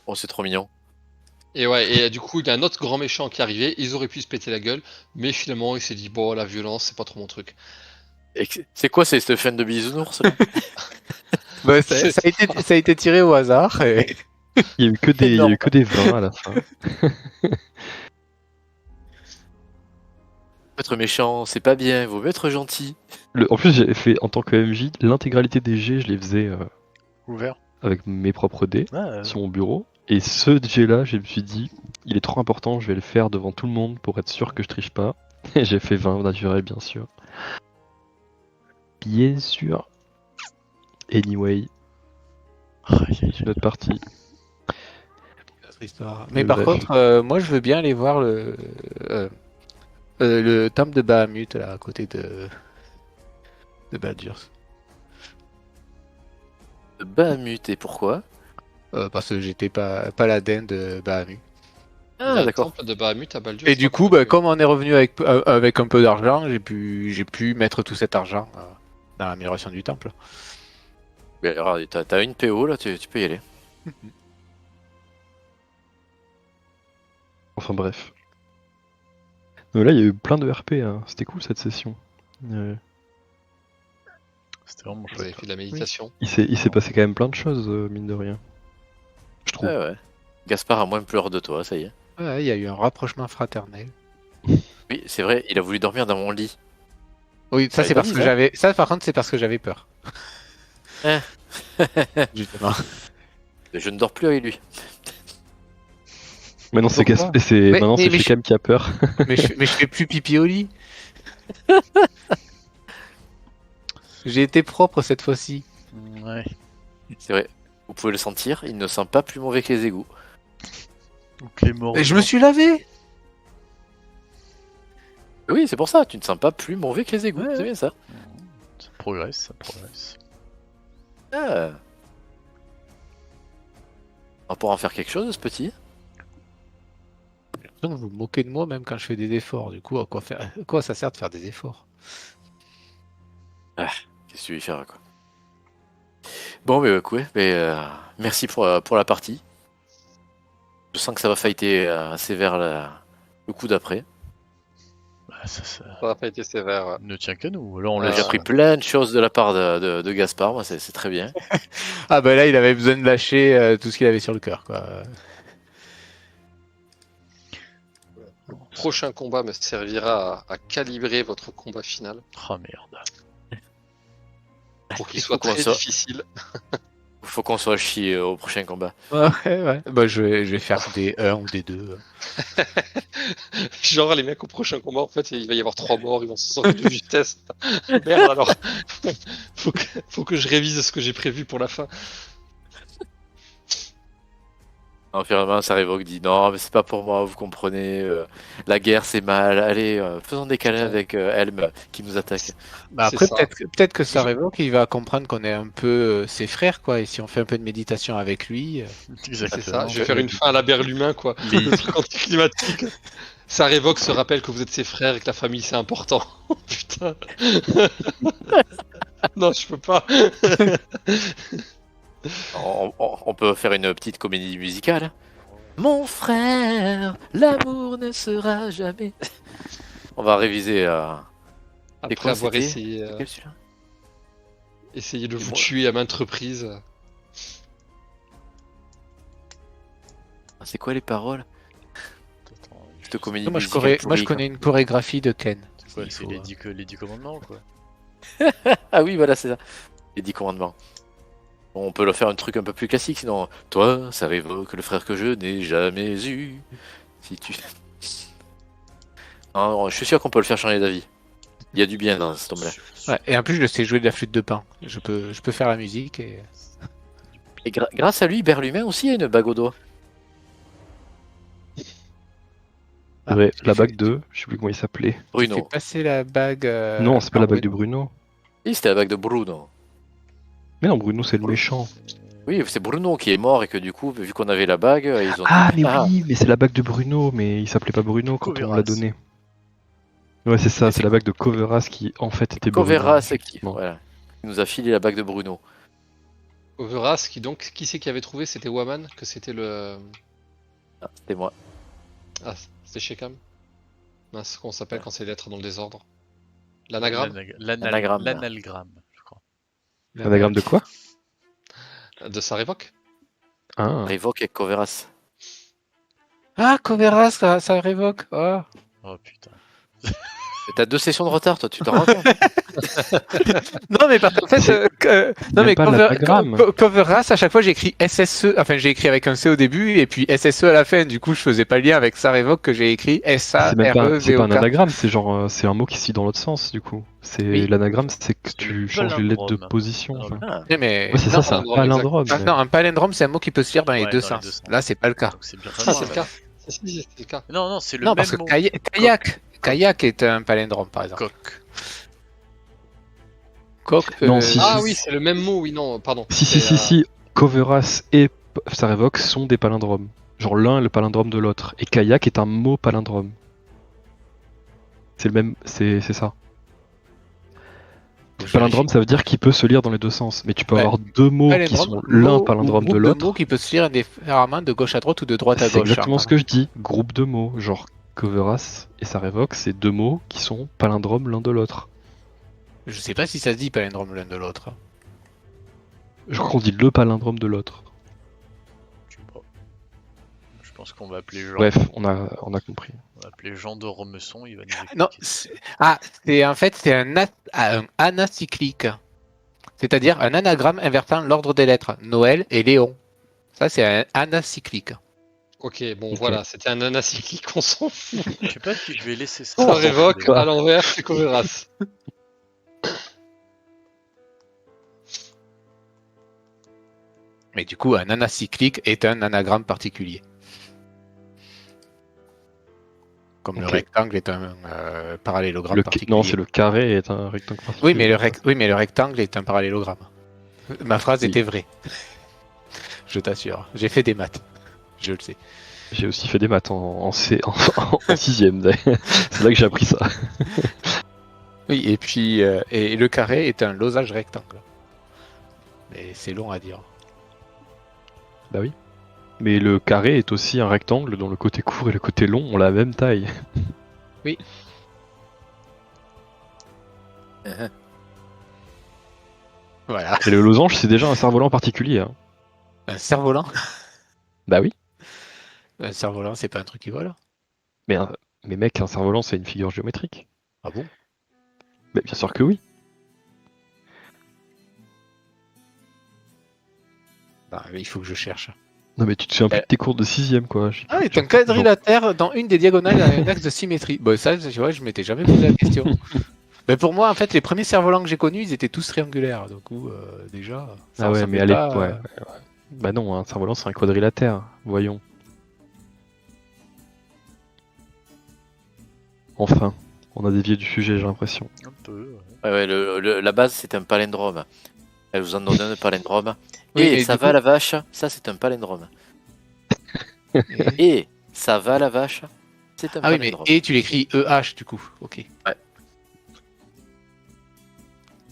Oh, c'est trop mignon. Et ouais, et du coup, il y a un autre grand méchant qui est arrivé. Ils auraient pu se péter la gueule, mais finalement, il s'est dit bon, la violence, c'est pas trop mon truc. Et c'est quoi cette fin de bisounours là? Bah, ça a été tiré au hasard. Et... Il y a eu que des, il y a eu que des 20 à la fin. Être méchant, c'est pas bien, vaut mieux être gentil. En plus, j'ai fait en tant que MJ, l'intégralité des jets, je les faisais Ouvert. avec mes propres dés Ah, sur mon bureau. Et ce jet-là, je me suis dit, il est trop important, je vais le faire devant tout le monde pour être sûr que je triche pas. Et j'ai fait 20 naturel, bien sûr. Bien sûr. Anyway, c'est notre partie. Mais par Bref. contre, moi je veux bien aller voir le temple de Bahamut là à côté de Baldur's. Bahamut, et pourquoi? Parce que j'étais pas paladin de Bahamut. Il y a Ah, un d'accord. temple de Bahamut à Baldur. Et c'est du pas coup, mal. comme on est revenu avec un peu d'argent, j'ai pu mettre tout cet argent dans l'amélioration du temple. Mais alors, t'as une PO là, tu peux y aller. Enfin bref. Mais là, il y a eu plein de RP, hein. C'était cool cette session. C'était vraiment Vous avez chouette. fait de la méditation. Il s'est passé quand même plein de choses, mine de rien. Je trouve. Ouais, ouais. Gaspard a moins peur de toi, ça y est. Ouais, il y a eu un rapprochement fraternel. Oui, c'est vrai, il a voulu dormir dans mon lit. Oui, ça Ouais, c'est parce vas-y, que va. j'avais. Ça par contre, c'est parce que j'avais peur. Hein. Justement. Je ne dors plus avec lui. Maintenant, c'est Pourquoi maintenant c'est Shekam qui a peur. mais je fais plus pipi au lit. J'ai été propre cette fois-ci. Ouais. C'est vrai. Vous pouvez le sentir, il ne sent pas plus mauvais que les égouts. Ou que les morts. Et je me suis lavé. Oui, c'est pour ça, tu ne sens pas plus mauvais que les égouts, Ouais. c'est bien ça. Ça progresse, ça progresse. Ah. On pourra en faire quelque chose, ce petit. Donc vous vous moquez de moi même quand je fais des efforts. Du coup, à quoi ça sert de faire des efforts? Qu'est-ce que tu veux y faire, quoi. Bon, mais ouais, merci pour la partie. Je sens que ça va fighter assez vers le coup d'après. Bah, ça Ça n'a pas été sévère. Ouais. ne tient qu'à nous. Là, on On a laisse. déjà pris plein de choses de la part de Gaspard, moi c'est très bien. Ah bah là, il avait besoin de lâcher tout ce qu'il avait sur le cœur, quoi. Prochain combat me servira à calibrer votre combat final Ah merde. pour qu'il Il soit faut qu'on très soit- difficile. Faut qu'on soit chié au prochain combat. Ouais. Bah je vais faire des 1 ou des 2. Genre les mecs au prochain combat, en fait, il va y avoir 3 morts, ils vont se sortir de justesse. Merde alors. faut que je révise ce que j'ai prévu pour la fin. Non, finalement, ça révoque dit non, mais c'est pas pour moi, vous comprenez. La guerre c'est mal. Allez, faisons des câlins avec Helm qui nous attaque. Bah C'est après, ça. peut-être que ça révoque, il va comprendre qu'on est un peu ses frères, quoi. Et si on fait un peu de méditation avec lui, C'est Exactement. ça, je vais faire une fin à la berlumin, quoi. Les- Le truc anticlimatique. Ça révoque ce rappel que vous êtes ses frères et que la famille c'est important. Oh, putain. Non, je peux pas. On peut faire une petite comédie musicale. Mon frère, l'amour ne sera jamais. On va réviser. Après quoi, avoir c'était essayé, Quel celui-là essayé de Et vous moi- tuer à maintes reprises. C'est quoi les paroles Attends, Cette comédie moi je, musicale moi je pourrie, connais une chorégraphie de Ken. c'est quoi, Il c'est faut, les 10 commandements, quoi. quoi. Ah oui, voilà, c'est ça. Les 10 commandements. Bon, on peut leur faire un truc un peu plus classique, sinon. Toi, ça révoque le frère que je n'ai jamais eu. Si tu. Non, je suis sûr qu'on peut le faire changer d'avis. Il y a du bien dans ce tome-là. Ouais, et en plus, je sais jouer de la flûte de pan. Je peux faire la musique et. Et grâce à lui, Berlumin aussi a une bague au doigt. Ah, Ouais, tu la fais- bague de, je sais plus comment il s'appelait. Tu fais Bruno. passer la bague. Non, c'est pas à la bague de Bruno. Bruno. Oui, c'était la bague de Bruno. Mais non, Bruno c'est le méchant. Oui, c'est Bruno qui est mort et que du coup, vu qu'on avait la bague, ils ont Ah, dit mais oui, mais c'est la bague de Bruno, mais il s'appelait pas Bruno quand on me l'a Coveras. donné. Ouais, c'est ça, Mais c'est c'est la bague de Coveras qui en fait était Bruno. Coveras qui, effectivement. voilà, qui nous a filé la bague de Bruno. Overas, qui c'est qui avait trouvé? C'était Waman, que c'était le. Ah, c'était moi. Ah, c'était Shekam. Mince, comment ça s'appelle quand c'est les lettres dans le désordre? L'anagramme L'anagramme. L'anagramme, je crois. Anagramme de quoi? de sa révoque? Ah, Révoque et Coveras. Ah, Coveras, ça révoque. Oh. Oh putain. Mais t'as 2 sessions de retard, toi, tu t'en rends compte? Non, mais parce qu'en fait, non, même mais pas l'anagramme. Coveras, à chaque fois, j'ai écrit SSE. Enfin, j'ai écrit avec un C au début et puis SSE à la fin. Du coup, je faisais pas le lien avec ça révoque que j'ai écrit c'est même pas, c'est pas un SAREVOK. anagramme, c'est genre c'est un mot qui se dit dans l'autre sens du coup. C'est Oui. l'anagramme, c'est que C'est tu le changes les lettres de palindrome. position. Ah, enfin. Ah, Mais Ouais, c'est non, ça, c'est un palindrome, palindrome. ah, non, un palindrome, c'est un mot qui peut se lire dans les Ouais, deux dans les sens. deux sens. Là, c'est pas le cas. Donc c'est bien Ah, ça. c'est le cas. Si, c'est le cas. Non, c'est le Non, même parce que mot. kayak est un palindrome, par exemple. Coq. Coq. Non, si, Ah si, oui, c'est le même mot, oui, non, pardon. Si, Coveras et Sarevok sont des palindromes. Genre l'un est le palindrome de l'autre. Et kayak est un mot palindrome. C'est le même, c'est ça. Palindrome, ça veut dire qu'il peut se lire dans les deux sens. Mais tu peux Ouais. avoir deux mots qui sont l'un palindrome de groupe l'autre. mots qui peut se lire indifféremment de gauche à droite ou de droite à C'est gauche. exactement hein. ce que je dis. Groupe de mots. Genre Coveras et Sarevok, c'est deux mots qui sont palindromes l'un de l'autre. Je sais pas si ça se dit palindrome l'un de l'autre. Je crois qu'on dit le palindrome de l'autre. Je sais pas. Je pense qu'on va appeler Jean. Bref, on a compris. On va appeler Jean de Remesson, il va nous expliquer. Non, c'est un anacyclique. C'est-à-dire un anagramme invertant l'ordre des lettres. Noël et Léon. Ça, c'est un anacyclique. Ok, bon, Ok. voilà, c'était un anacyclique, on s'en fout. Je sais pas si je vais laisser ça. Ça révoque, à l'envers, c'est Coveras. Mais du coup, un anacyclique est un anagramme particulier. Comme le Ok. rectangle est un parallélogramme Le particulier. Non, c'est le carré est un rectangle particulier. Oui, mais le rectangle est un parallélogramme. Ma phrase Oui. était vraie. Je t'assure. J'ai fait des maths. Je le sais. J'ai aussi fait des maths en 6ème. C'est là que j'ai appris ça. Oui, et puis et le carré est un losage rectangle. Mais c'est long à dire. Bah oui. Mais le carré est aussi un rectangle dont le côté court et le côté long ont la même taille. Voilà. Et le losange, c'est déjà un cerf-volant particulier. Hein. Un cerf-volant. Bah oui. Un cerf-volant, c'est pas un truc qui vole. Mais mec, un cerf-volant, c'est une figure géométrique. Ah bon? Bah bien sûr que oui. Bah, il faut que je cherche. Non mais tu te souviens plus de tes cours de 6ème quoi. Ah, est un quadrilatère dans une des diagonales à un axe de symétrie. Bon, ça, tu vois, je m'étais jamais posé la question. Mais pour moi, en fait, les premiers cerfs-volants que j'ai connus, ils étaient tous triangulaires. Du coup, déjà. ça Ah ouais, ressemblait mais allez, pas, ouais. Bah non, un cerf-volant c'est un quadrilatère. Voyons. Enfin, on a dévié du sujet, j'ai l'impression. Un peu. Ouais, la base, c'est un palindrome. Elle vous en donne un palindrome. Oui, et mais ça du va coup- la vache, ça c'est un palindrome. Et- Et ça va la vache, c'est un Ah oui, mais palindrome. et tu l'écris EH du coup. Ok. Ouais.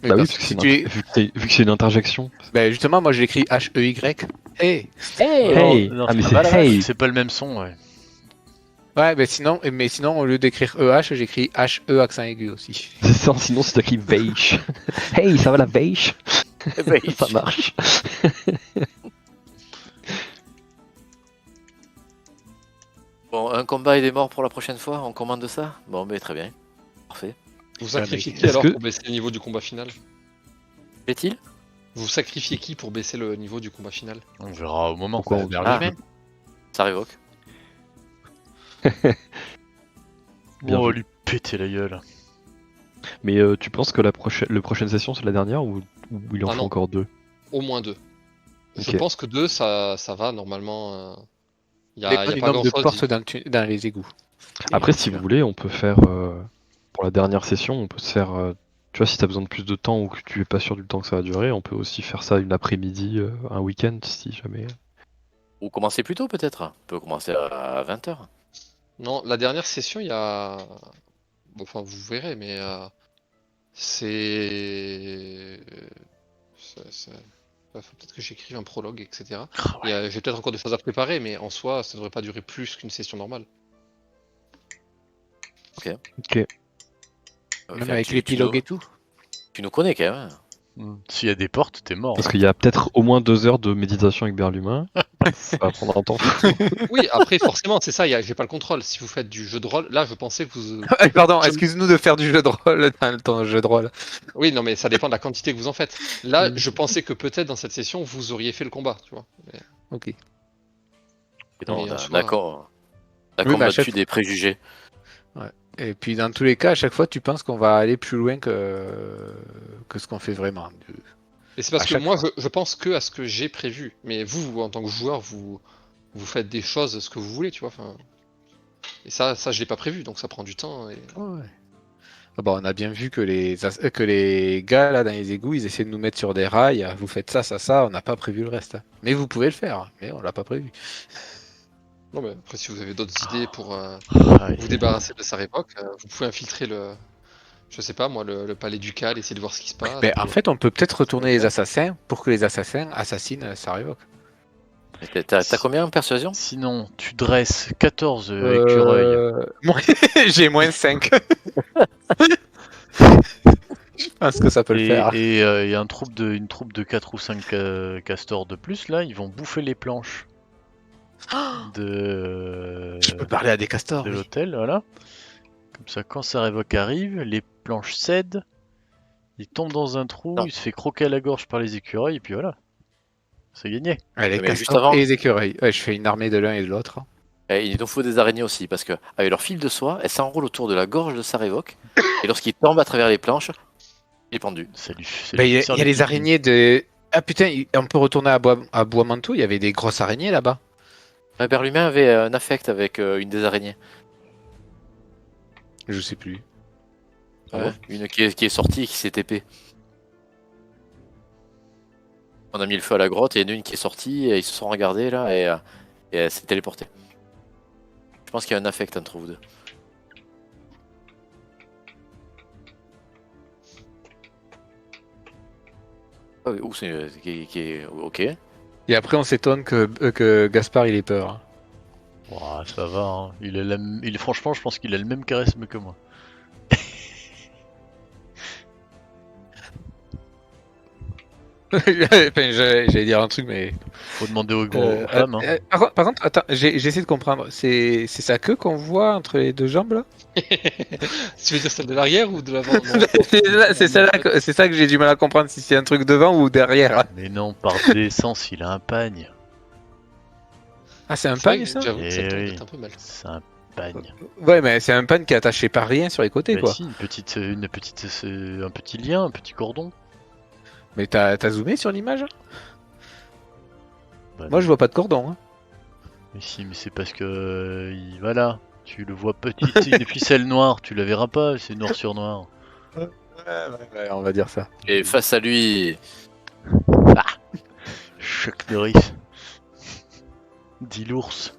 Mais Bah oui, parce parce que que si tu es... vu que c'est une interjection. Bah justement, moi je l'écris HEY. Hey. Hey Non, Ah mais c'est c'est pas la vache, hey c'est pas le même son, ouais. Ouais, mais sinon, au lieu d'écrire EH, j'écris HE accent aigu aussi. C'est ça, sinon c'est écrit Veiche. Hey, ça va la Veiche Veiche. Ça marche. Bon, un combat et des morts pour la prochaine fois, on commande ça? Bon, mais très bien. Parfait. Vous sacrifiez mais qui est-ce alors que- pour baisser le niveau du combat final? Fait-il? Vous sacrifiez qui pour baisser le niveau du combat final? On verra au moment. Pourquoi quoi. on- Vers Ah. lui-même. Ça révoque. Bien On va vu. lui péter la gueule. Mais tu penses que la prochaine session c'est la dernière ou il en Ah faut non. encore 2? Au moins 2. Je Ok. pense que 2, ça va normalement. Il y Dépend a du pas nombre de grand-chose. portes dans les égouts. Après, Et si tu vous voulez, on peut faire pour la dernière session, on peut se faire. Tu vois, si t'as besoin de plus de temps ou que tu es pas sûr du temps que ça va durer, on peut aussi faire ça une après-midi, un week-end si jamais. Ou commencer plus tôt peut-être. On peut commencer à 20h. Non, la dernière session, il y a. Bon, enfin, vous verrez, mais c'est. Faut peut-être que j'écrive un prologue, etc. Ah ouais. J'ai peut-être encore des choses à préparer, mais en soi, ça devrait pas durer plus qu'une session normale. Ok. Même avec l'épilogue et tout. Tu nous connais quand même. S'il y a des portes, t'es mort. Parce qu'il y a peut-être au moins 2 heures de méditation avec Berlumin. Ça va prendre un temps. Oui, après, forcément, c'est ça, j'ai pas le contrôle. Si vous faites du jeu de rôle, là, je pensais que vous. Pardon, Je- excuse-nous de faire du jeu de rôle dans le temps jeu de rôle. Oui, non, mais ça dépend de la quantité que vous en faites. Là, je pensais que peut-être dans cette session, vous auriez fait le combat, tu vois. Ok. Et non, Mais on en a- soi- D'accord. On a Oui, mais à combattu chaque- des préjugés. Et puis dans tous les cas, à chaque fois, tu penses qu'on va aller plus loin que ce qu'on fait vraiment. Et c'est parce À que chaque moi, je pense que à ce que j'ai prévu. Mais vous, en tant que joueur, vous faites des choses ce que vous voulez, tu vois. Enfin, et ça, je l'ai pas prévu, donc ça prend du temps. Et... Ouais. Ah bah, on a bien vu que les gars là dans les égouts, ils essaient de nous mettre sur des rails. Vous faites ça. On n'a pas prévu le reste. Mais vous pouvez le faire, hein, mais on l'a pas prévu. Non, mais après, si vous avez d'autres idées pour Ah, vous débarrasser de sa époque, vous pouvez infiltrer je sais pas moi, le palais ducal, essayer de voir ce qui se passe. Mais en fait, on peut peut-être retourner les assassins pour que les assassins assassinent Sarevok. T'as combien en persuasion? Sinon, tu dresses 14 écureuils. J'ai moins 5. Je pense que ça peut le faire. Et il y a une troupe de 4 ou 5 castors de plus, là, ils vont bouffer les planches de, Je peux parler à des castors. de Oui. l'hôtel, voilà. Comme ça, quand Sarevok arrive, les planches cèdent, il tombe dans un trou, Non. il se fait croquer à la gorge par les écureuils, et puis voilà. C'est gagné. Ouais, les Mais juste castors avant- et les écureuils. Ouais, je fais une armée de l'un et de l'autre. Et il nous faut des araignées aussi, parce que avec leur fil de soie, elles s'enroulent autour de la gorge de Sarevok, et lorsqu'il tombe à travers les planches, il est pendu. Ça lui Bah, il y a les araignées de Ah putain, on peut retourner à Bois-Manteau, il y avait des grosses araignées là-bas. Père Humain avait un affect avec une des araignées. Je sais plus. Ah Ouais, bon une qui est sortie et qui s'est TP. On a mis le feu à la grotte et il y en a une qui est sortie et ils se sont regardés là et elle s'est téléportée. Je pense qu'il y a un affect entre vous deux. Ah oui, ou c'est qui est ok. Et après, on s'étonne que Gaspard il ait peur. Hein. Ouah, ça va, hein. Franchement, je pense qu'il a le même charisme que moi. Enfin, j'allais dire un truc, mais. Faut demander aux femmes. Hein. Par contre, attends, j'essaie de comprendre. C'est sa queue qu'on voit entre les deux jambes là. Tu veux dire celle de l'arrière ou de l'avant? Non, C'est ça que j'ai du mal à comprendre si c'est un truc devant ou derrière. Mais non, par décence, il a un pagne. Ah, c'est un c'est vrai pagne que ça j'avoue que ça Eh tombe oui. peut-être un peu mal. C'est un pagne. Ouais, mais c'est un pagne qui est attaché par rien sur les côtés Bah quoi. si, un petit lien, un petit cordon. Mais t'as zoomé sur l'image? Bah, Moi je vois pas de cordon. Hein. Mais si, mais c'est parce que voilà, tu le vois petit, c'est une ficelle noire, tu la verras pas, c'est noir sur noir. Ouais, on va dire ça. Et face à lui, Choc de riff. Dit l'ours.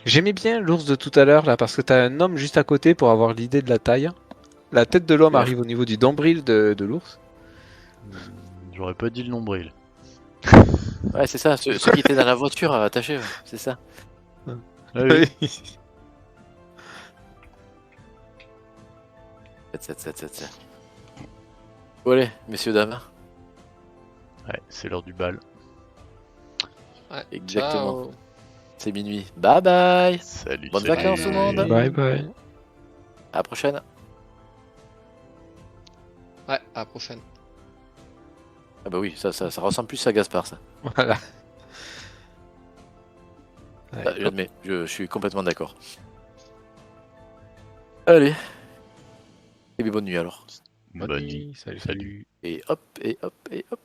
J'aimais bien l'ours de tout à l'heure là parce que t'as un homme juste à côté pour avoir l'idée de la taille. La tête de l'homme Ouais. arrive au niveau du nombril de l'ours. J'aurais pas dit le nombril. ouais c'est ça, ceux qui étaient dans la voiture attachés, ouais, c'est ça. Ah oui. Tsa. Bon allez, messieurs dames. Ouais, c'est l'heure du bal. Ouais, Exactement. ciao. C'est minuit. Bye bye. Salut. Bonnes salut. vacances tout le monde. Bye bye. À la prochaine. Ouais, à la prochaine. Ah bah oui, ça ressemble plus à Gaspard ça. Voilà. Ouais. Ah, j'admets, je suis complètement d'accord. Allez. Et bien bonne nuit alors. Bonne Bonne nuit, nuit. salut. Salut. Et hop, et hop, et hop.